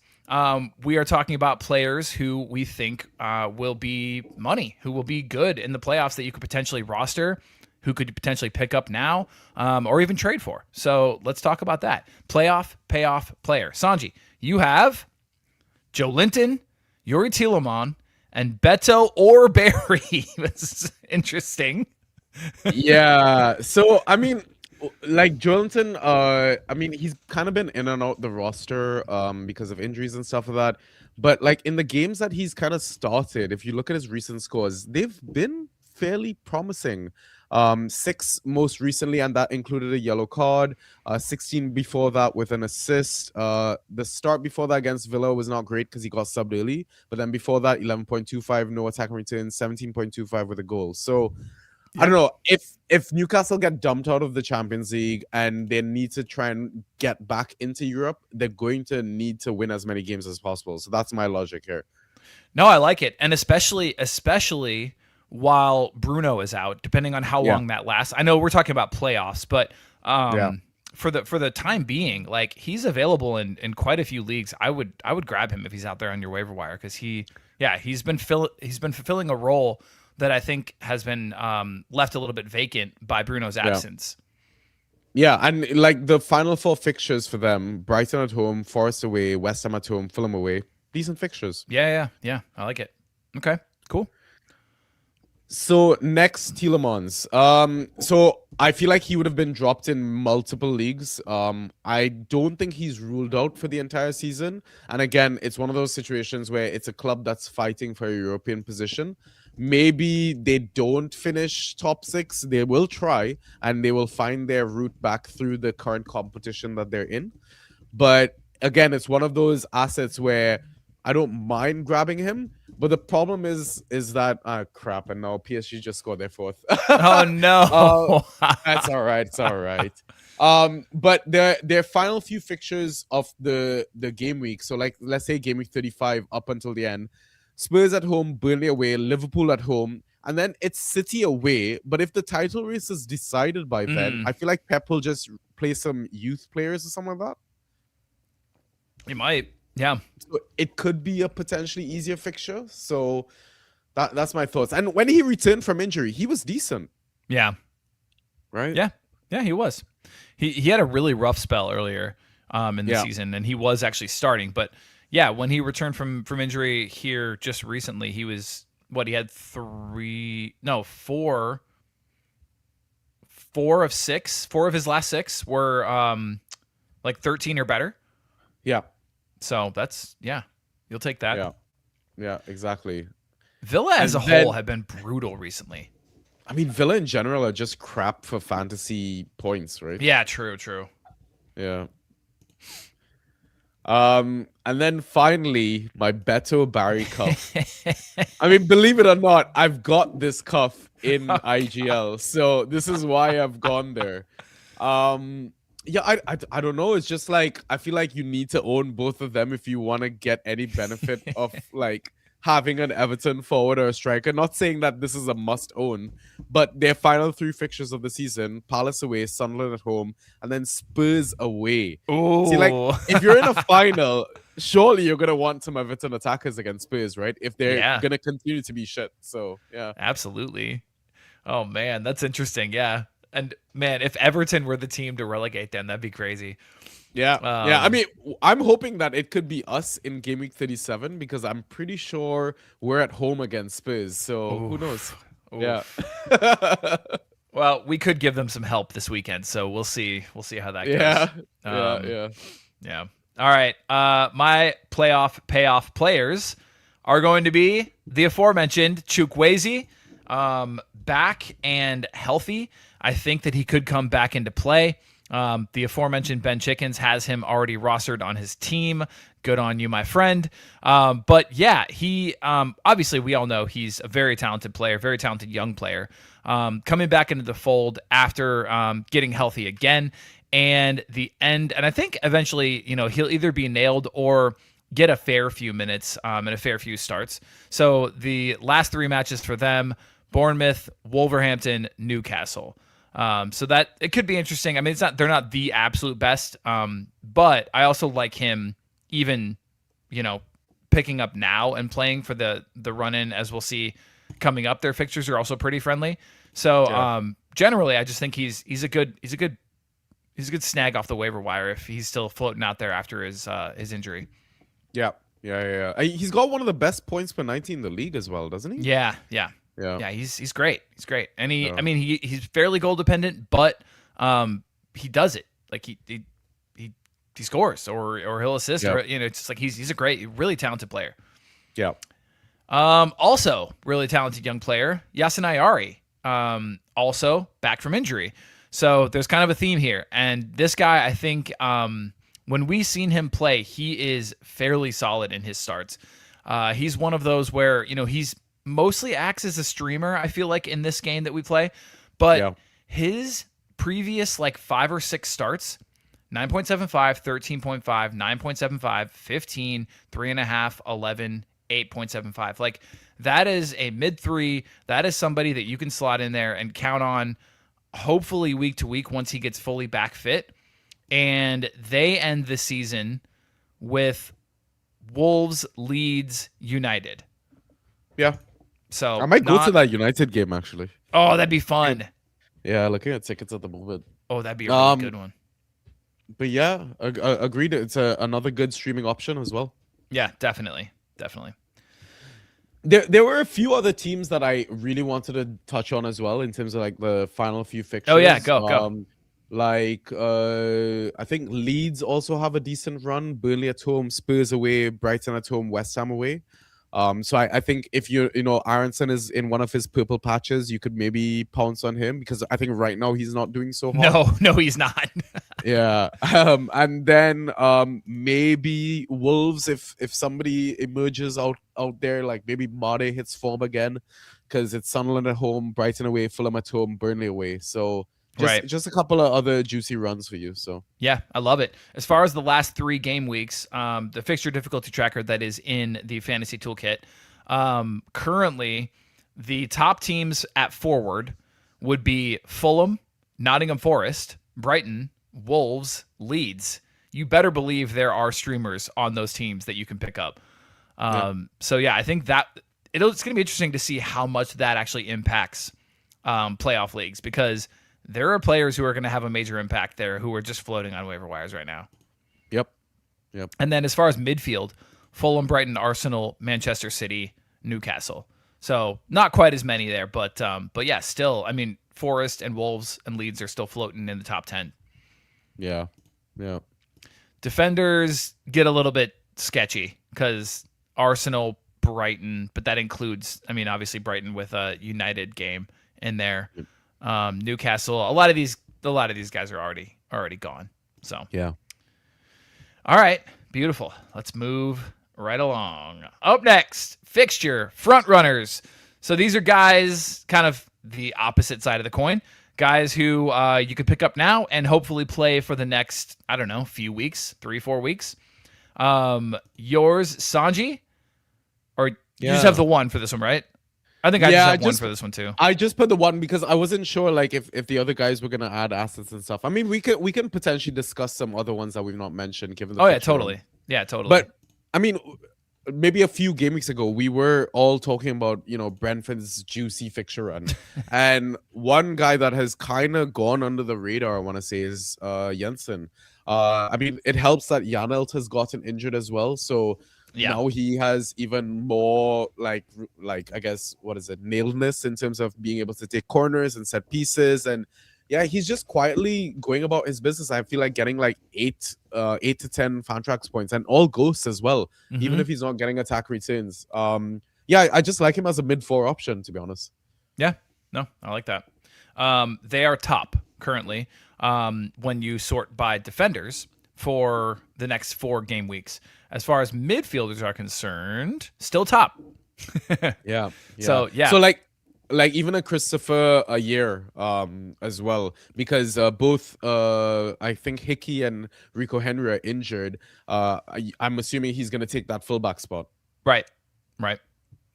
we are talking about players who we think will be money, who will be good in the playoffs that you could potentially roster, who could potentially pick up now, or even trade for. So let's talk about that. Playoff Payoff Player. Sanjy, you have Joe Linton, Yuri Tielemans, and Beto or Barry. That's interesting. Yeah. So, I mean, like Joelinton, I mean, he's kind of been in and out the roster because of injuries and stuff like that. But like in the games that he's kind of started, if you look at his recent scores, they've been fairly promising. 6 most recently, and that included a yellow card. 16 before that with an assist. The start before that against Villa was not great because he got subbed early. But then before that, 11.25, no attack and return, 17.25 with a goal. So I don't know if Newcastle get dumped out of the Champions League and they need to try and get back into Europe, they're going to need to win as many games as possible. So that's my logic here. No, I like it, and especially while Bruno is out, depending on how long that lasts. I know we're talking about playoffs, but for the time being, like he's available in quite a few leagues. I would grab him if he's out there on your waiver wire because he's been fulfilling a role that I think has been left a little bit vacant by Bruno's absence. Yeah, and like the final 4 fixtures for them: Brighton at home, Forest away, West Ham at home, Fulham away. Decent fixtures. Yeah. I like it. Okay, cool. So next, Tielemans. So I feel like he would have been dropped in multiple leagues. I don't think he's ruled out for the entire season. And again, it's one of those situations where it's a club that's fighting for a European position. Maybe they don't finish top 6. They will try, and they will find their route back through the current competition that they're in. But again, it's one of those assets where I don't mind grabbing him. But the problem is that crap, and now PSG just scored their 4th. Oh no, that's all right. It's all right. But their final few fixtures of the game week. So like let's say game week 35 up until the end. Spurs at home, Burnley away, Liverpool at home, and then it's City away. But if the title race is decided by then, I feel like Pep will just play some youth players or something like that. He might. Yeah. So it could be a potentially easier fixture. So that's my thoughts. And when he returned from injury, he was decent. Yeah. Right? Yeah, he was. He had a really rough spell earlier in the season, and he was actually starting. But yeah, when he returned from injury here just recently, he was he had 4 of 6. 4 of his last 6 were like 13 or better. Yeah. So that's, you'll take that. Yeah, exactly. Villa as a whole have been brutal recently. I mean, Villa in general are just crap for fantasy points, right? Yeah, true. Yeah. And then finally, my Beto Barry cuff. I mean, believe it or not, I've got this cuff in IGL. So this is why I've gone there. Yeah, I don't know. It's just like I feel like you need to own both of them if you want to get any benefit of like having an Everton forward or a striker. Not saying that this is a must own, but their final 3 fixtures of the season: Palace away, Sunderland at home, and then Spurs away. Ooh. See, like if you're in a final, surely you're gonna want some Everton attackers against Spurs, right? If they're gonna continue to be shit. So yeah, absolutely. Oh man, that's interesting. Yeah. And man, if Everton were the team to relegate them, that'd be crazy. Yeah. I mean, I'm hoping that it could be us in game week 37 because I'm pretty sure we're at home against Spurs. So who knows? Oof. Yeah. Well, we could give them some help this weekend, so we'll see. We'll see how that goes. Yeah. All right. My payoff players are going to be the aforementioned Chukwueze, back and healthy. I think that he could come back into play. The aforementioned Ben Chickens has him already rostered on his team. Good on you, my friend. But yeah, he obviously we all know he's a very talented player, very talented young player. Coming back into the fold after getting healthy again, and I think eventually, he'll either be nailed or get a fair few minutes and a fair few starts. So the last 3 matches for them: Bournemouth, Wolverhampton, Newcastle. So that it could be interesting. I mean, they're not the absolute best, but I also like him even, picking up now and playing for the run in, as we'll see coming up. Their fixtures are also pretty friendly. So generally, I just think he's a good snag off the waiver wire if he's still floating out there after his injury. Yeah. He's got one of the best points per 90 in the league as well, doesn't he? Yeah. He's great. He's great, and he's fairly goal dependent, but he does it. Like he scores or he'll assist. Or, it's just like he's a great, really talented player. Yeah. Also really talented young player, Yasin Ayari. Also back from injury. So there's kind of a theme here. And this guy, I think, when we seen him play, he is fairly solid in his starts. He's one of those where, he's mostly acts as a streamer, I feel like, in this game that we play. But his previous 5 or 6 starts, 9.75, 13.5, 9.75, 15, 3.5, 11, 8.75. That is a mid-3. That is somebody that you can slot in there and count on, hopefully week to week once he gets fully back fit. And they end the season with Wolves, Leeds, United. Yeah. So I might go to that United game, actually. Oh, that'd be fun. Yeah, looking at tickets at the moment. Oh, that'd be a really good one. But yeah, agreed. It's another good streaming option as well. Yeah, definitely. There were a few other teams that I really wanted to touch on as well in terms of the final few fixtures. Oh yeah, go. I think Leeds also have a decent run. Burnley at home, Spurs away, Brighton at home, West Ham away. So I think if Aronson is in one of his purple patches, you could maybe pounce on him, because I think right now he's not doing so hot. No, he's not. Yeah. And then maybe Wolves, if somebody emerges out there, maybe Made hits form again, because it's Sunderland at home, Brighton away, Fulham at home, Burnley away. So just a couple of other juicy runs for you. So yeah, I love it. As far as the last 3 game weeks, the fixture difficulty tracker that is in the fantasy toolkit, currently the top teams at forward would be Fulham, Nottingham Forest, Brighton, Wolves, Leeds. You better believe there are streamers on those teams that you can pick up. So yeah, I think that it's going to be interesting to see how much that actually impacts playoff leagues, because there are players who are going to have a major impact there who are just floating on waiver wires right now. Yep. And then as far as midfield, Fulham, Brighton, Arsenal, Manchester City, Newcastle. So not quite as many there, but yeah, still, I mean, Forest and Wolves and Leeds are still floating in the top 10. Yeah. Defenders get a little bit sketchy because Arsenal, Brighton, but that includes, I mean, obviously Brighton with a United game in there. Newcastle, a lot of these guys are already gone. So yeah. All right, beautiful. Let's move right along. Up next, fixture frontrunners. So these are guys kind of the opposite side of the coin. Guys who you could pick up now and hopefully play for the next, I don't know, few weeks, 3-4 weeks. Yours, Sanjy, or you just have the one for this one, right? I think I just have one for this one too. I just put the one because I wasn't sure if the other guys were gonna add assets and stuff. I mean, we can potentially discuss some other ones that we've not mentioned. Given the totally. But I mean, maybe a few game weeks ago, we were all talking about Brentford's juicy fixture run, and one guy that has kind of gone under the radar, I want to say, is Jensen. I mean, it helps that Janelt has gotten injured as well, so now he has even more like I guess what is it, nailedness in terms of being able to take corners and set pieces, and yeah, he's just quietly going about his business. I feel like getting like 8 to 10 Fantrax points and all ghosts as well, even if he's not getting attack returns. Yeah, I just like him as a mid-4 option, to be honest. Yeah, no, I like that. They are top currently when you sort by defenders for the next 4 game weeks. As far as midfielders are concerned, still top. Yeah. So yeah. So like even a Christopher a year as well, because both I think Hickey and Rico Henry are injured. I'm assuming he's gonna take that fullback spot. Right.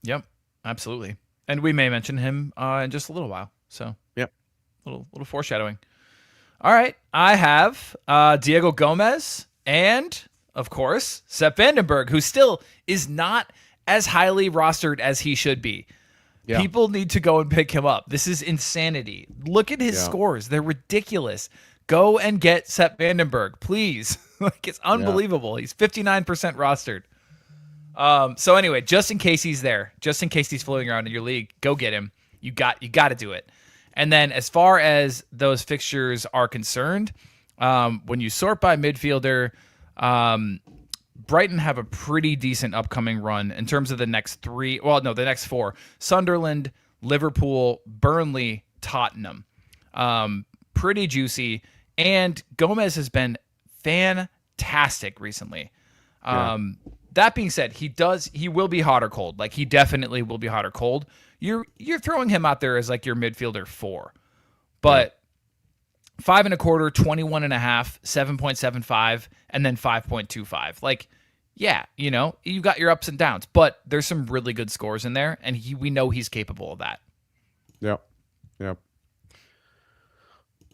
Yep. Absolutely. And we may mention him in just a little while. So yep. Little foreshadowing. All right. I have Diego Gomez and, of course, Sepp Vandenberg, who still is not as highly rostered as he should be. Yeah. People need to go and pick him up. This is insanity. Look at his scores. They're ridiculous. Go and get Sepp Vandenberg, please. Like, it's unbelievable. He's 59% rostered. So anyway, just in case he's there, just in case he's floating around in your league, go get him. You got to do it. And then as far as those fixtures are concerned, when you sort by midfielder, Brighton have a pretty decent upcoming run in terms of the next 3. Well, no, the next 4: Sunderland, Liverpool, Burnley, Tottenham. Pretty juicy. And Gomez has been fantastic recently. That being said, he will be hot or cold. Like, he definitely will be hot or cold. You're throwing him out there as like your midfielder 4. But 5.25, 21.5, 7.75, and then 5.25. Like, yeah, you know, you got your ups and downs, but there's some really good scores in there, and we know he's capable of that. Yep.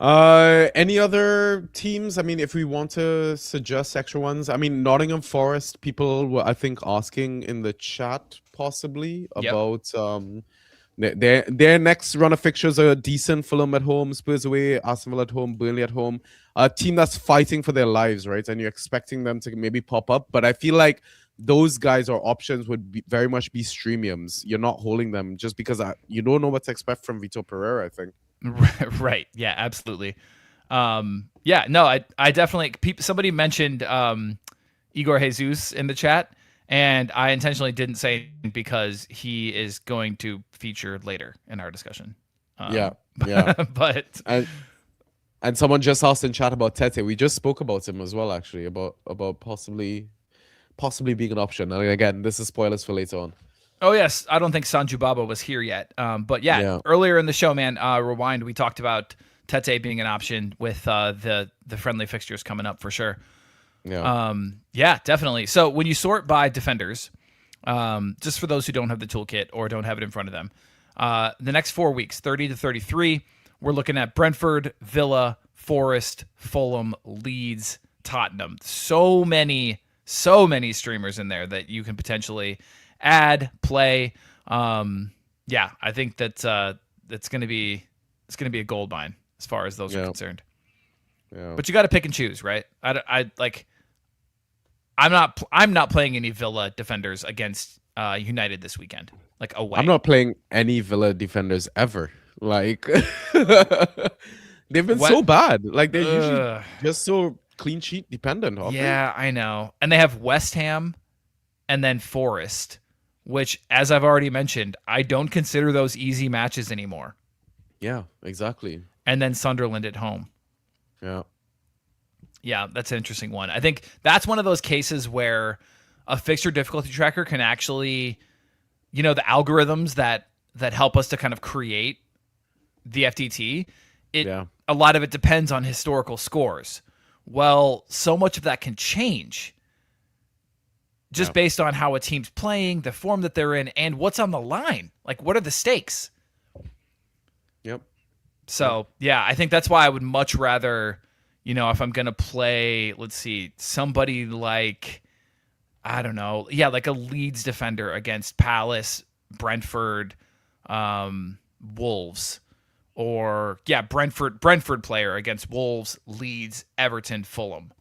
Any other teams? I mean, if we want to suggest extra ones, I mean, Nottingham Forest, people were, I think, asking in the chat possibly about their next run of fixtures are decent. Fulham at home, Spurs away, Arsenal at home, Burnley at home. A team that's fighting for their lives, right? And you're expecting them to maybe pop up, but I feel like those guys or options would very much be streamiums. You're not holding them just because you don't know what to expect from Vitor Pereira, I think. Right. Yeah, absolutely. Yeah, no, I definitely, somebody mentioned Igor Jesus in the chat, and I intentionally didn't say it because he is going to feature later in our discussion. Yeah. But and someone just asked in chat about Tete. We just spoke about him as well, actually, about possibly being an option. And again, this is spoilers for later on. Oh, yes. I don't think Sanjy Baba was here yet. But yeah, earlier in the show, man, Rewind, we talked about Tete being an option with the friendly fixtures coming up for sure. Yeah, definitely. So when you sort by defenders, just for those who don't have the toolkit or don't have it in front of them, the next 4 weeks, 30 to 33, we're looking at Brentford, Villa, Forest, Fulham, Leeds, Tottenham. So many streamers in there that you can potentially add, play. Yeah, I think that it's going to be a gold mine as far as those are concerned. Yeah. But you got to pick and choose, right? I'm not playing any Villa defenders against United this weekend. Like, away. I'm not playing any Villa defenders ever. Like, they've been so bad. Like, they're usually just so clean sheet dependent. Yeah, I know. And they have West Ham and then Forest, which, as I've already mentioned, I don't consider those easy matches anymore. Yeah, exactly. And then Sunderland at home. Yeah, that's an interesting one. I think that's one of those cases where a fixture difficulty tracker can actually, the algorithms that help us to kind of create the FTT, a lot of it depends on historical scores. Well, so much of that can change just based on how a team's playing, the form that they're in, and what's on the line. Like, what are the stakes? Yep. So, yeah, I think that's why I would much rather, if I'm going to play, let's see, somebody like, I don't know, like a Leeds defender against Palace, Brentford, Wolves, or, Brentford player against Wolves, Leeds, Everton, Fulham.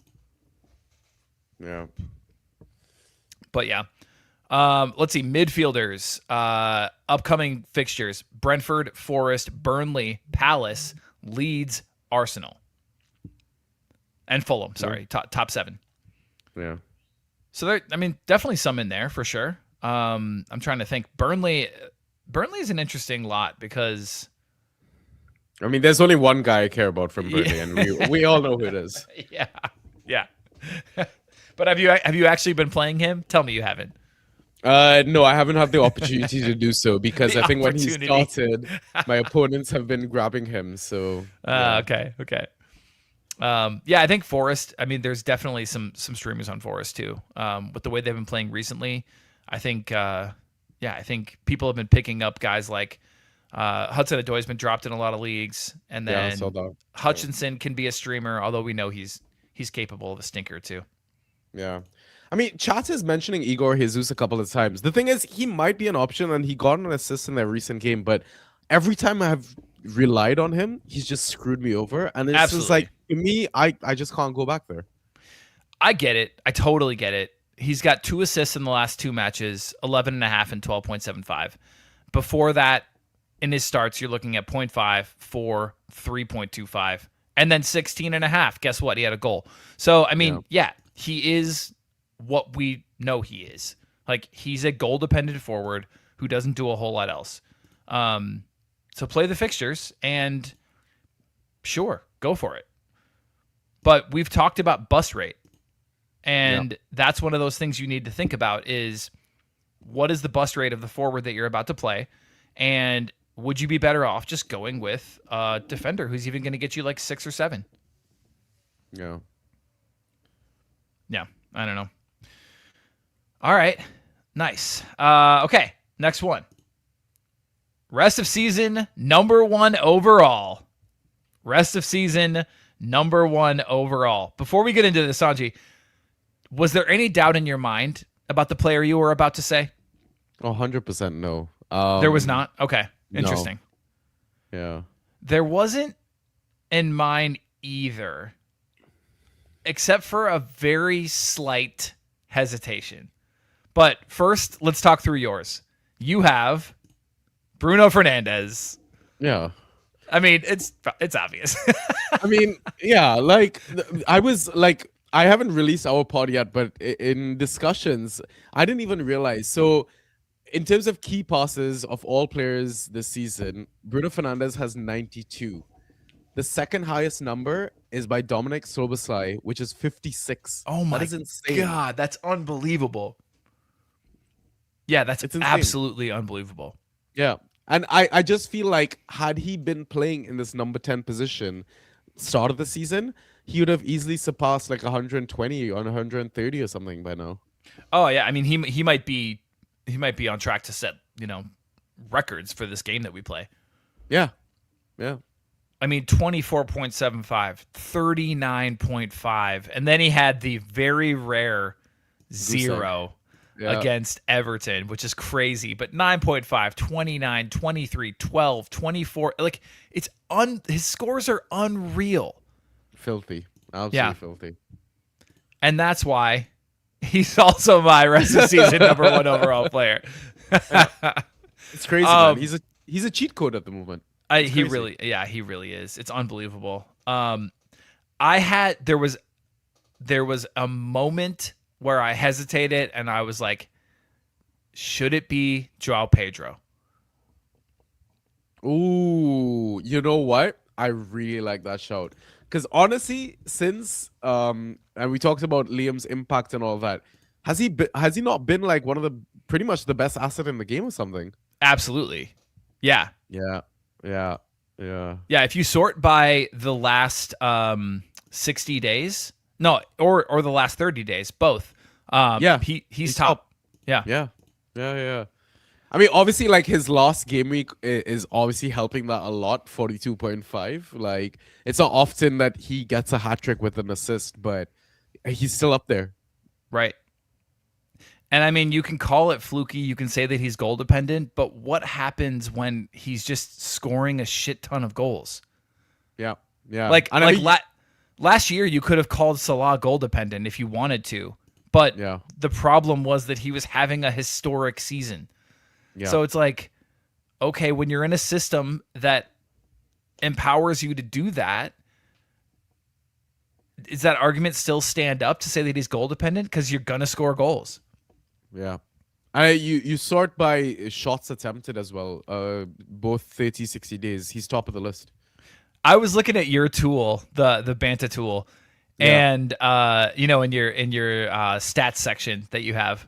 Yeah. But yeah. Let's see. Midfielders. Upcoming fixtures. Brentford, Forest, Burnley, Palace, Leeds, Arsenal. And Fulham, sorry. Top 7. Yeah. So there, I mean, definitely some in there for sure. I'm trying to think. Burnley is an interesting lot because I mean, there's only one guy I care about from Burnley, and we all know who it is. Yeah. But have you actually been playing him? Tell me you haven't. No, I haven't had the opportunity to do so because The I think when he opportunity. started, my opponents have been grabbing him. So yeah. Okay. Yeah, I think Forest. I mean, there's definitely some streamers on Forest too. With the way they've been playing recently, I think. I think people have been picking up guys like Hudson-Odoi has been dropped in a lot of leagues, and then Hutchinson can be a streamer, although we know he's capable of a stinker too. Yeah. I mean, chat is mentioning Igor Jesus a couple of times. The thing is, he might be an option, and he got an assist in their recent game, but every time I've relied on him, he's just screwed me over. And it's just like, to me, I just can't go back there. I get it. I totally get it. He's got 2 assists in the last 2 matches, 11.5 and 12.75. Before that, in his starts, you're looking at 0.5, 4, 3.25, and then 16.5. Guess what? He had a goal. So, I mean, yeah he is what we know he is. Like, he's a goal-dependent forward who doesn't do a whole lot else. So play the fixtures, and sure, go for it. But we've talked about bust rate, and that's one of those things you need to think about is what is the bust rate of the forward that you're about to play, and would you be better off just going with a defender who's even going to get you like 6 or 7? Yeah. Yeah, I don't know. All right, nice. Okay, next one. Rest of season, number 1 overall. Rest of season, number 1 overall. Before we get into this, Sanjy, was there any doubt in your mind about the player you were about to say? 100% no. There was not? Okay, interesting. No. Yeah. There wasn't in mine either, except for a very slight hesitation. But first, let's talk through yours. You have Bruno Fernandes. Yeah. I mean, it's obvious. I mean, yeah, like I haven't released our pod yet, but in discussions, I didn't even realize. So in terms of key passes of all players this season, Bruno Fernandes has 92. The second highest number is by Dominic Szoboszlai, which is 56. Oh my that is insane. God, that's unbelievable. Yeah, it's absolutely unbelievable. Yeah. And I just feel like had he been playing in this number 10 position start of the season, he would have easily surpassed like 120 or 130 or something by now. Oh yeah, I mean he might be on track to set, records for this game that we play. Yeah. Yeah. I mean 24.75, 39.5, and then he had the very rare 0 against Everton, which is crazy, but 9.5, 29, 23, 12, 24, like his scores are unreal. Filthy. Absolutely filthy. And that's why he's also my rest of season number 1 overall player. It's crazy, man. He's a cheat code at the moment. He really is. It's unbelievable. There was a moment where I hesitated and I was like, should it be João Pedro? Ooh, you know what? I really like that shout. Because honestly, since and we talked about Liam's impact and all that, has he not been like one of the pretty much the best asset in the game or something? Absolutely. Yeah. Yeah. If you sort by the last 60 days, no, or the last 30 days, both. He's top. Yeah. I mean, obviously, like his last game week is obviously helping that a lot. 42.5. Like it's not often that he gets a hat trick with an assist, but he's still up there. Right. And I mean, you can call it fluky. You can say that he's goal dependent, but what happens when he's just scoring a shit ton of goals? Yeah. Last year, you could have called Salah goal dependent if you wanted to, But the problem was that he was having a historic season. Yeah. So it's like, okay, when you're in a system that empowers you to do that, does that argument still stand up to say that he's goal dependent? Because you're gonna score goals. Yeah. You sort by shots attempted as well. Both 30, 60 days. He's top of the list. I was looking at your tool, the Bantah tool, and in your stats section that you have.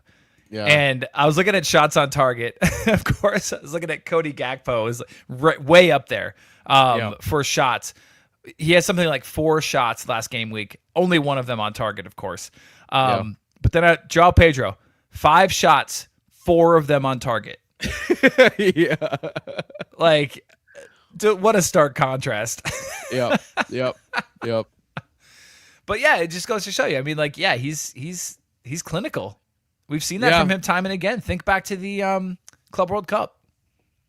Yeah. And I was looking at shots on target. Of course, I was looking at Cody Gakpo is way up there for shots. He has something like 4 shots last game week. Only one of them on target, of course. But then João Pedro, 5 shots, 4 of them on target. Yeah. Like, what a stark contrast. Yep. But yeah, it just goes to show you. I mean, like, yeah, he's clinical. We've seen that from him time and again. Think back to the Club World Cup.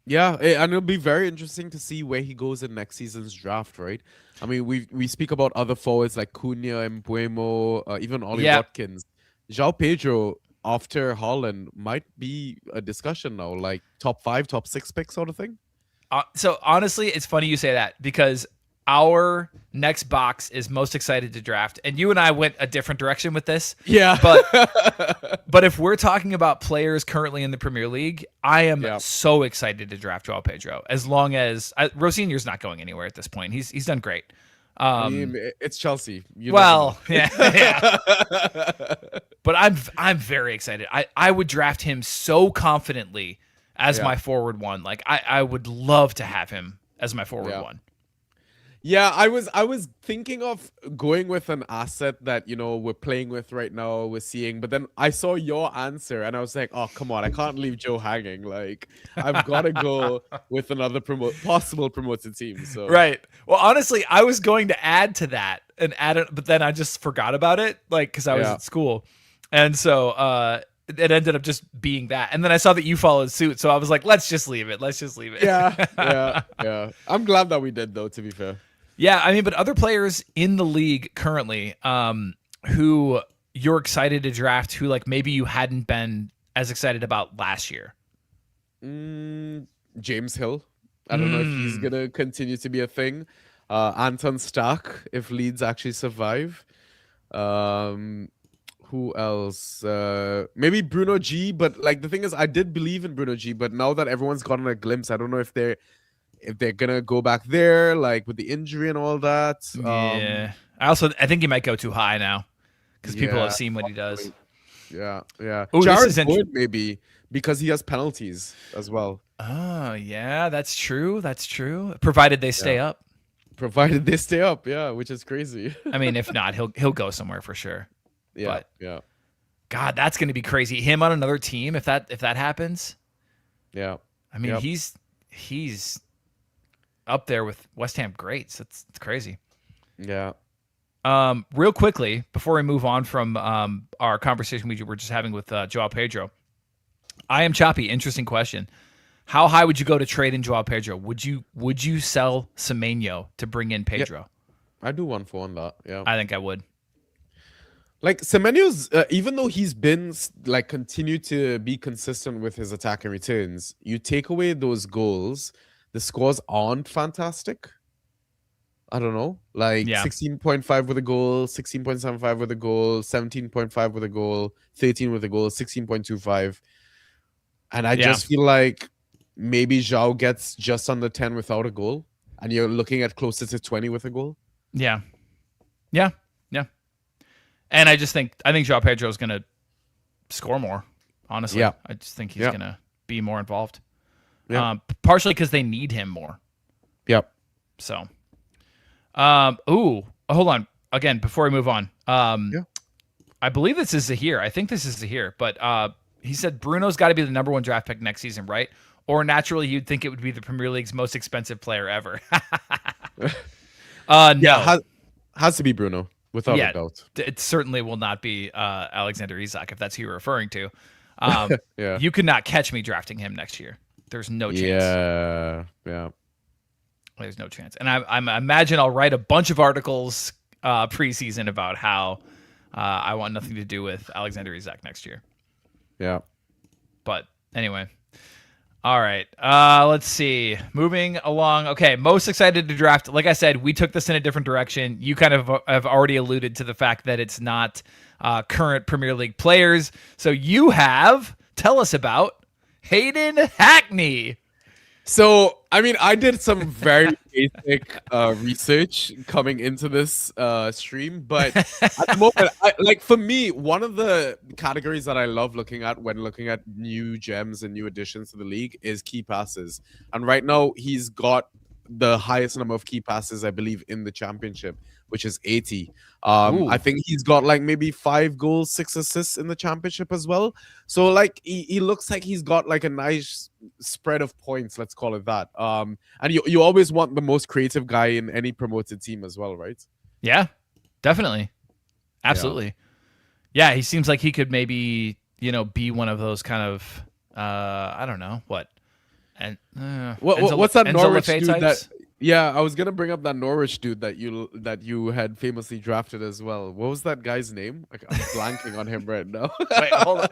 Yeah, and it'll be very interesting to see where he goes in next season's draft, right? I mean, we speak about other forwards like Cunha, Mbuemo, even Ollie Watkins. João Pedro, after Haaland, might be a discussion now, like top 5, top 6 pick sort of thing. So honestly, it's funny you say that because our next box is most excited to draft, and you and I went a different direction with this. Yeah. But if we're talking about players currently in the Premier League, I am so excited to draft João Pedro. As long as Rosinier's not going anywhere at this point, he's done great. I mean, it's Chelsea. Yeah. But I'm very excited. I would draft him so confidently as my forward one. Like I would love to have him as my forward one. Yeah, I was thinking of going with an asset that, we're playing with right now, we're seeing, but then I saw your answer and I was like, oh, come on, I can't leave Joe hanging. Like, I've got to go with another possible promoted team. So right. Well, honestly, I was going to add to that and but then I just forgot about it, like, because I was at school. And so it ended up just being that. And then I saw that you followed suit, so I was like, let's just leave it. Yeah. I'm glad that we did, though, to be fair. Yeah, I mean, but other players in the league currently who you're excited to draft, who like maybe you hadn't been as excited about last year. James Hill. I don't know if he's going to continue to be a thing. Anton Stark, if Leeds actually survive. Who else? Maybe Bruno G. But like the thing is, I did believe in Bruno G. But now that everyone's gotten a glimpse, I don't know if they're gonna go back there, like with the injury and all that. I think he might go too high now because people have seen what he does. Yeah. Ooh, Jared Boyd maybe because he has penalties as well. Oh yeah, that's true. Provided they stay up. Yeah, which is crazy. I mean, if not, he'll go somewhere for sure. Yeah. God, that's gonna be crazy. Him on another team if that happens. Yeah. I mean, he's up there with West Ham greats. It's crazy. Yeah. Real quickly, before we move on from our conversation we were just having with João Pedro, I am choppy. Interesting question. How high would you go to trade in João Pedro? Would you sell Semenyo to bring in Pedro? Yeah, I do 1 for 1 that. Yeah. I think I would. Like Semenyo's, even though he's been like continued to be consistent with his attack and returns, you take away those goals, the scores aren't fantastic. I don't know, like 16.5 with a goal, 16.75 with a goal, 17.5 with a goal, 13 with a goal, 16.25. And I just feel like maybe João gets just under 10 without a goal, and you're looking at closer to 20 with a goal. Yeah. And I think João Pedro is going to score more, honestly. Yeah. I just think he's going to be more involved. Yeah. Partially because they need him more. Yep. So, hold on. Again, before we move on, I believe this is Zahir. I think this is Zahir, but he said Bruno's got to be the number 1 draft pick next season, right? Or naturally, you'd think it would be the Premier League's most expensive player ever. No. Has to be Bruno, without a doubt. It certainly will not be Alexander Isak, if that's who you're referring to. You could not catch me drafting him next year. There's no chance. Yeah. There's no chance. And I imagine I'll write a bunch of articles preseason about how I want nothing to do with Alexander Isak next year. Yeah. But anyway. All right. Let's see. Moving along. Okay. Most excited to draft. Like I said, we took this in a different direction. You kind of have already alluded to the fact that it's not current Premier League players. So tell us about Hayden Hackney. So, I mean, I did some very basic research coming into this stream, but at the moment, for me, one of the categories that I love looking at when looking at new gems and new additions to the league is key passes. And right now, he's got the highest number of key passes, I believe, in the championship, which is 80. I think he's got like maybe 5 goals, 6 assists in the championship as well. So like he looks like he's got like a nice spread of points, let's call it that. And you always want the most creative guy in any promoted team as well, right? Yeah, definitely. Absolutely. Yeah, he seems like he could maybe, be one of those kind of I don't know, what? And what's that Norwich dude types? Yeah, I was gonna bring up that Norwich dude that you had famously drafted as well. What was that guy's name? Like, I'm blanking on him right now. Wait, hold on.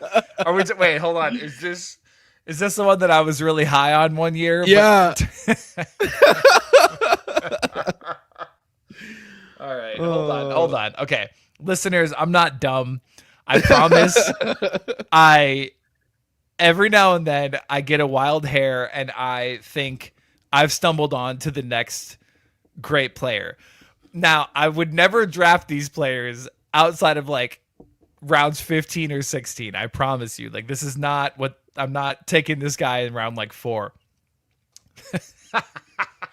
Wait, hold on. Is this the one that I was really high on one year? Yeah. All right, hold on. Okay, listeners, I'm not dumb. I promise. Every now and then I get a wild hair and I think I've stumbled on to the next great player. Now, I would never draft these players outside of like rounds 15 or 16. I promise you. Like, this is not what I'm not taking this guy in round like 4.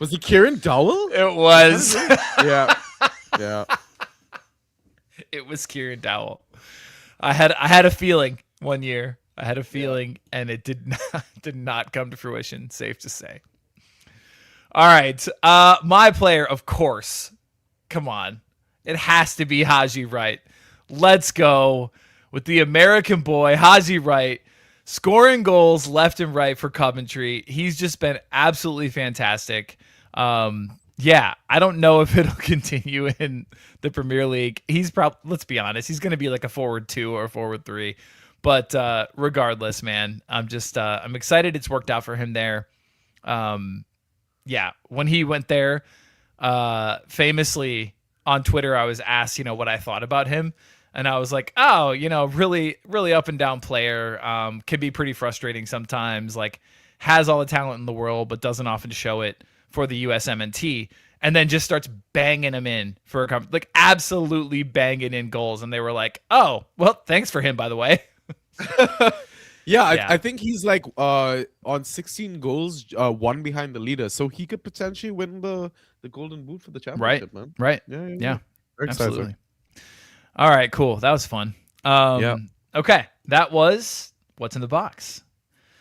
Was he Kieran Dowell? It was. Yeah. Yeah. It was Kieran Dowell. I had a feeling one year. I had a feeling, and it did not come to fruition, safe to say. All right. My player, of course. Come on. It has to be Haji Wright. Let's go with the American boy, Haji Wright, scoring goals left and right for Coventry. He's just been absolutely fantastic. Yeah, I don't know if it'll continue in the Premier League. He's let's be honest, he's going to be like a forward 2 or a forward 3. But regardless, man, I'm excited it's worked out for him there. Yeah, when he went there, famously on Twitter, I was asked, what I thought about him. And I was like, oh, really, really up and down player. Can be pretty frustrating sometimes. Like, has all the talent in the world, but doesn't often show it for the USMNT. And then just starts banging them in for absolutely banging in goals. And they were like, oh, well, thanks for him, by the way. I think he's like on 16 goals, 1 behind the leader, so he could potentially win the golden boot for the championship, man. Right. Yeah. Absolutely. All right, cool. That was fun. Okay, that was what's in the box.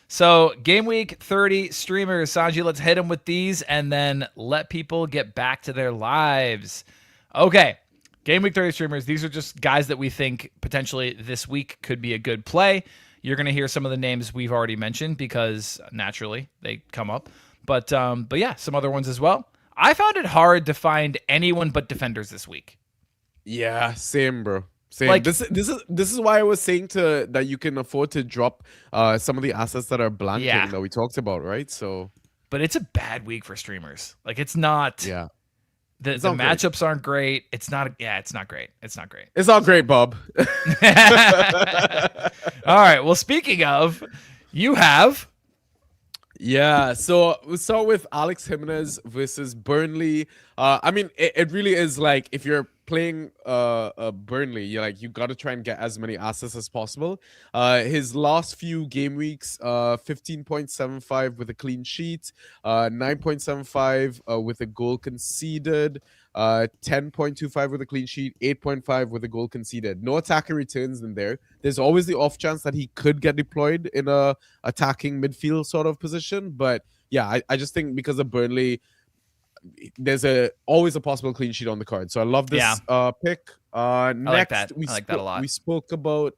So Gameweek 30 streamers, Sanjy, let's hit them with these and then let people get back to their lives. Okay. Gameweek 30 streamers, these are just guys that we think potentially this week could be a good play. You're going to hear some of the names we've already mentioned because naturally they come up. But yeah, some other ones as well. I found it hard to find anyone but defenders this week. Yeah, same, bro. Same. Like, this is why I was saying that you can afford to drop some of the assets that are blanking that we talked about, right? So, but it's a bad week for streamers. Like, it's not. Yeah. The matchups aren't great. It's not great. It's not great. It's not great, Bob. All right. Well, speaking of, you have. Yeah. So we'll start with Alex Jimenez versus Burnley. I mean, it really is like if you're playing Burnley, you got to try and get as many assets as possible. His last few game weeks, 15.75 with a clean sheet, 9.75 with a goal conceded, 10.25 with a clean sheet, 8.5 with a goal conceded. No attacking returns in there. There's always the off chance that he could get deployed in a attacking midfield sort of position, but yeah, I just think because of Burnley, there's always a possible clean sheet on the card. So I love this pick. Next, I like that a lot. We spoke about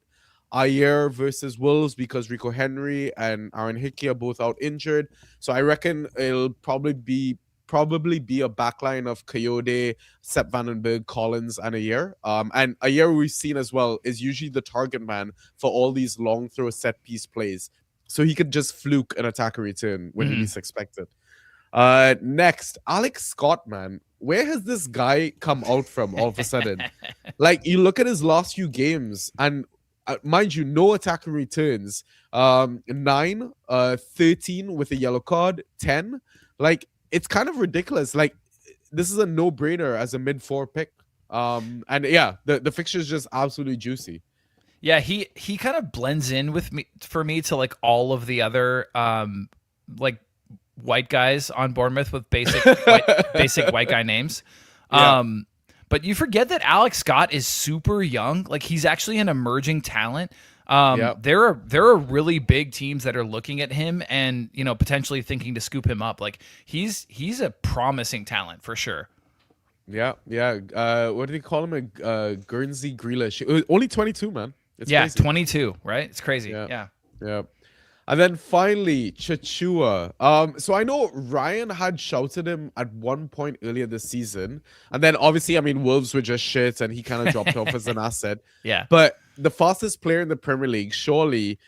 Ayer versus Wolves because Rico Henry and Aaron Hickey are both out injured. So I reckon it'll probably be probably be a backline of Coyote, Sepp Vandenberg, Collins, and Ayer. And Ayer we've seen as well is usually the target man for all these long throw set piece plays. So he could just fluke an attacker return when he least expected. Next, Alex Scott, man. Where has this guy come out from all of a sudden? Like, you look at his last few games, and mind you, no attacker returns. 9, 13 with a yellow card, 10. Like, it's kind of ridiculous. Like, this is a no-brainer as a mid-4 pick. And yeah, the fixture is just absolutely juicy. Yeah, he kind of blends in with me to like all of the other like white guys on Bournemouth with basic white guy names. Yeah. But you forget that Alex Scott is super young. Like, he's actually an emerging talent. There are really big teams that are looking at him and, you know, potentially thinking to scoop him up. Like, he's a promising talent for sure. Yeah. What do they call him? A Guernsey Grealish. Only 22, man. It's crazy. 22, right? It's crazy. Yeah. And then finally, Chachua. So I know Ryan had shouted him at one point earlier this season. And then obviously, I mean, Wolves were just shit and he kind of dropped off as an asset. Yeah. But the fastest player in the Premier League, surely,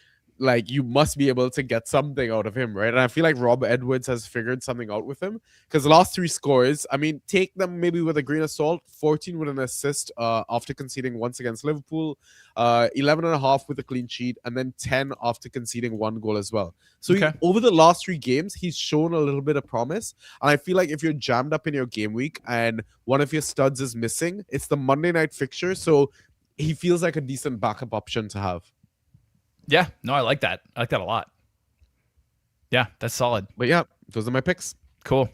like, you must be able to get something out of him, right? And I feel like Rob Edwards has figured something out with him, because the last 3 scores, I mean, take them maybe with a grain of salt. 14 with an assist after conceding once against Liverpool, 11.5 with a clean sheet, and then 10 after conceding 1 goal as well. So over the last 3 games, he's shown a little bit of promise. And I feel like if you're jammed up in your game week and one of your studs is missing, it's the Monday night fixture. So he feels like a decent backup option to have. Yeah, no, I like that. I like that a lot. Yeah, that's solid. But yeah, those are my picks. Cool.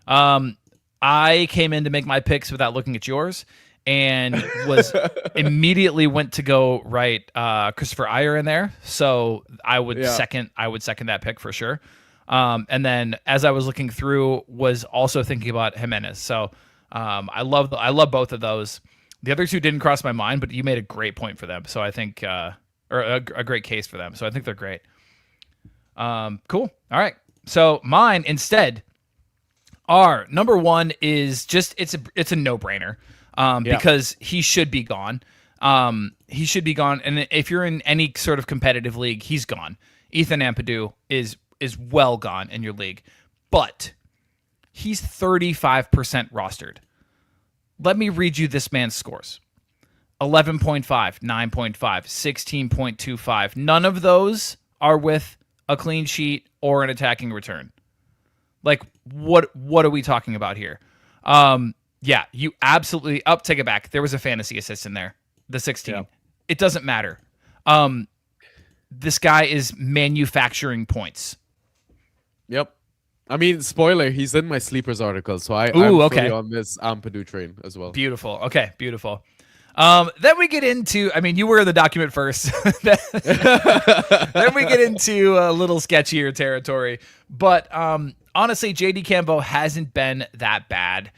I came in to make my picks without looking at yours, and was immediately went to go write Christopher Ayer in there. So I would second that pick for sure. And then as I was looking through, was also thinking about Jimenez. So I love both of those. The other 2 didn't cross my mind, but you made a great point for them. So I think. Or a great case for them. So I think they're great. Cool. All right. So mine instead are, number 1 is just, it's a no-brainer because he should be gone. He should be gone. And if you're in any sort of competitive league, he's gone. Ethan Ampadu is well gone in your league, but he's 35% rostered. Let me read you this man's scores. 11.5, 9.5, 16.25. None of those are with a clean sheet or an attacking return. Like, what are we talking about here? Yeah, you absolutely take it back. There was a fantasy assist in there. The 16. Yeah. It doesn't matter. This guy is manufacturing points. Yep. I mean, spoiler, he's in my sleepers article, so I'm fully on this Ampadu train as well. Beautiful. Okay, beautiful. Then we get into, I mean, you were in the document first. Then we get into a little sketchier territory. But honestly, JD Campbell hasn't been that bad.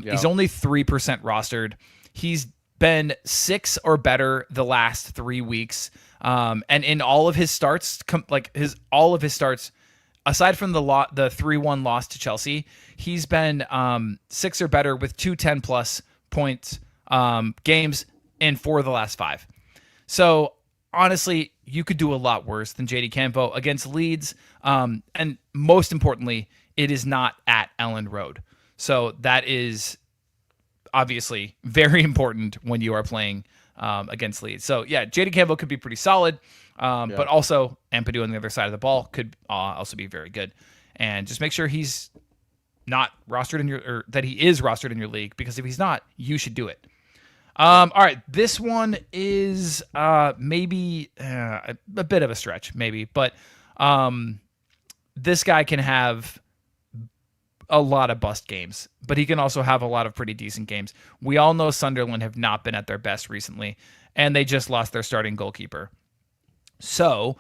He's only 3% rostered. He's been 6 or better the last 3 weeks. And in all of his starts, aside from the 3-1 loss to Chelsea, he's been 6 or better with 2 10+ points games in 4 of the last 5. So honestly, you could do a lot worse than JD Campbell against Leeds. And most importantly, it is not at Ellen Road. So that is obviously very important when you are playing against Leeds. So yeah, JD Campbell could be pretty solid. But also Ampadu on the other side of the ball could also be very good. And just make sure he's not rostered in or that he is rostered in your league, because if he's not, you should do it. All right, this one is maybe a bit of a stretch, maybe, but this guy can have a lot of bust games, but he can also have a lot of pretty decent games. We all know Sunderland have not been at their best recently, and they just lost their starting goalkeeper. So,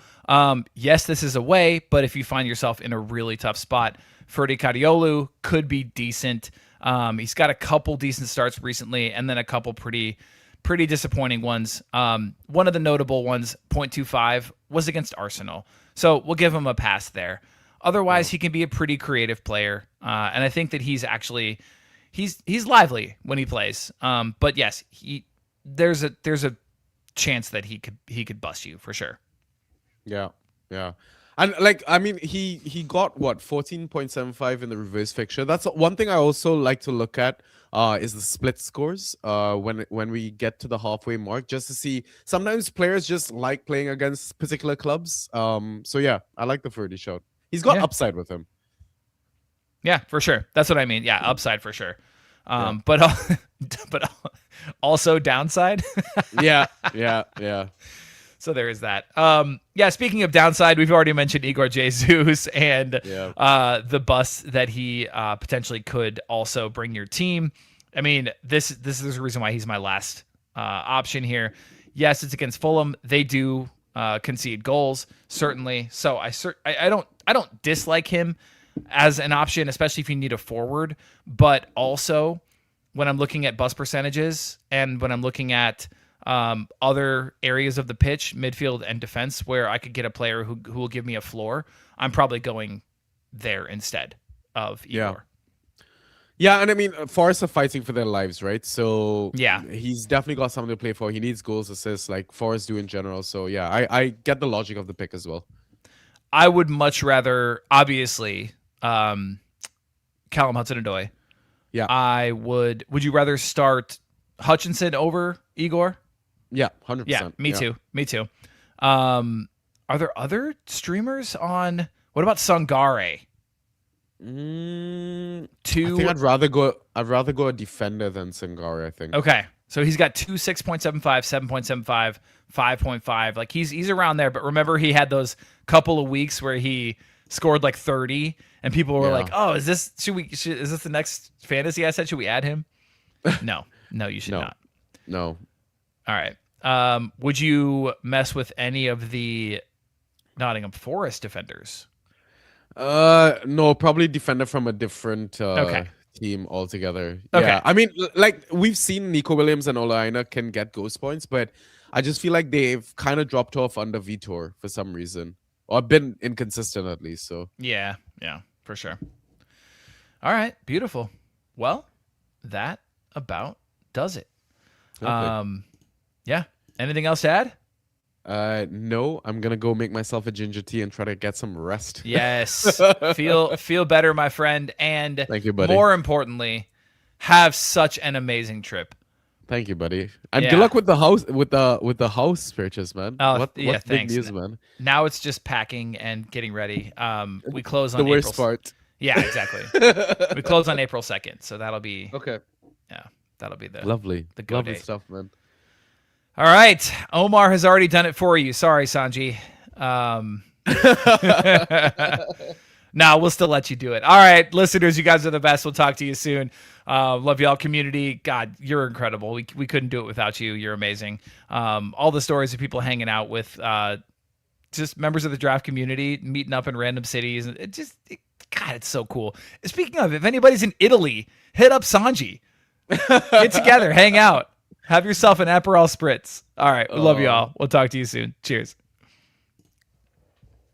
yes, this is away, but if you find yourself in a really tough spot, Ferdi Kadiolu could be decent. He's got a couple decent starts recently, and then a couple pretty disappointing ones. One of the notable ones, 0.25, was against Arsenal. So we'll give him a pass there. Otherwise, he can be a pretty creative player, and I think that he's lively when he plays. But yes, there's a chance that he could bust you for sure. Yeah, yeah. And like, I mean, he got what 14.75 in the reverse fixture. That's one thing I also like to look at. Is the split scores when we get to the halfway mark, just to see. Sometimes players just like playing against particular clubs. So yeah, I like the 30 shot. He's got upside with him. Yeah, for sure. That's what I mean. Yeah, upside for sure. But also downside. Yeah. So there is that. Speaking of downside, we've already mentioned Igor Jesus and the bust that he potentially could also bring your team. I mean, this is the reason why he's my last option here. Yes, it's against Fulham. They do concede goals, certainly. So I don't dislike him as an option, especially if you need a forward. But also, when I'm looking at bust percentages and when I'm looking at other areas of the pitch, midfield and defense, where I could get a player who will give me a floor, I'm probably going there instead of Igor. Yeah, and I mean, Forest are fighting for their lives, right? So yeah, he's definitely got something to play for. He needs goals, assists, like Forest do in general. So yeah, I get the logic of the pick as well. I would much rather, obviously, Callum Hudson-Odoi. Yeah. Would you rather start Hutchinson over Igor? Yeah, 100%. Yeah, me too. Are there other streamers on? What about Sangare? I think I'd rather go a defender than Sangare, I think. Okay. So he's got 6.75, 7.75, 5.5. Like he's around there, but remember he had those couple of weeks where he scored like 30 and people were like, "Oh, is this the next fantasy asset? Should we add him?" No, you should not. No. All right. Would you mess with any of the Nottingham Forest defenders? No, probably defender from a different team altogether. Okay. Yeah. I mean, like we've seen Nico Williams and Ola Aina can get ghost points, but I just feel like they've kind of dropped off under Vitor for some reason, or been inconsistent at least. So yeah, for sure. All right, beautiful. Well, that about does it. Okay. Yeah. Anything else to add? No, I'm gonna go make myself a ginger tea and try to get some rest. Yes. feel better, my friend, and thank you, buddy. More importantly, have such an amazing trip. Thank you, buddy. And good luck with the house with the house purchase, man. Oh, what thanks. Big news, man. Now it's just packing and getting ready. We close on the worst part. Yeah, exactly. We close on April 2nd, so that'll be okay. Yeah, that'll be the lovely date. Stuff, man. All right, Omar has already done it for you. Sorry, Sanjy. No, we'll still let you do it. All right, listeners, you guys are the best. We'll talk to you soon. Love y'all, community. God, you're incredible. We couldn't do it without you. You're amazing. All the stories of people hanging out with just members of the draft community, meeting up in random cities. God, it's so cool. Speaking of, if anybody's in Italy, hit up Sanjy. Get together, hang out. Have yourself an Aperol Spritz. All right, we love you all. We'll talk to you soon. Cheers.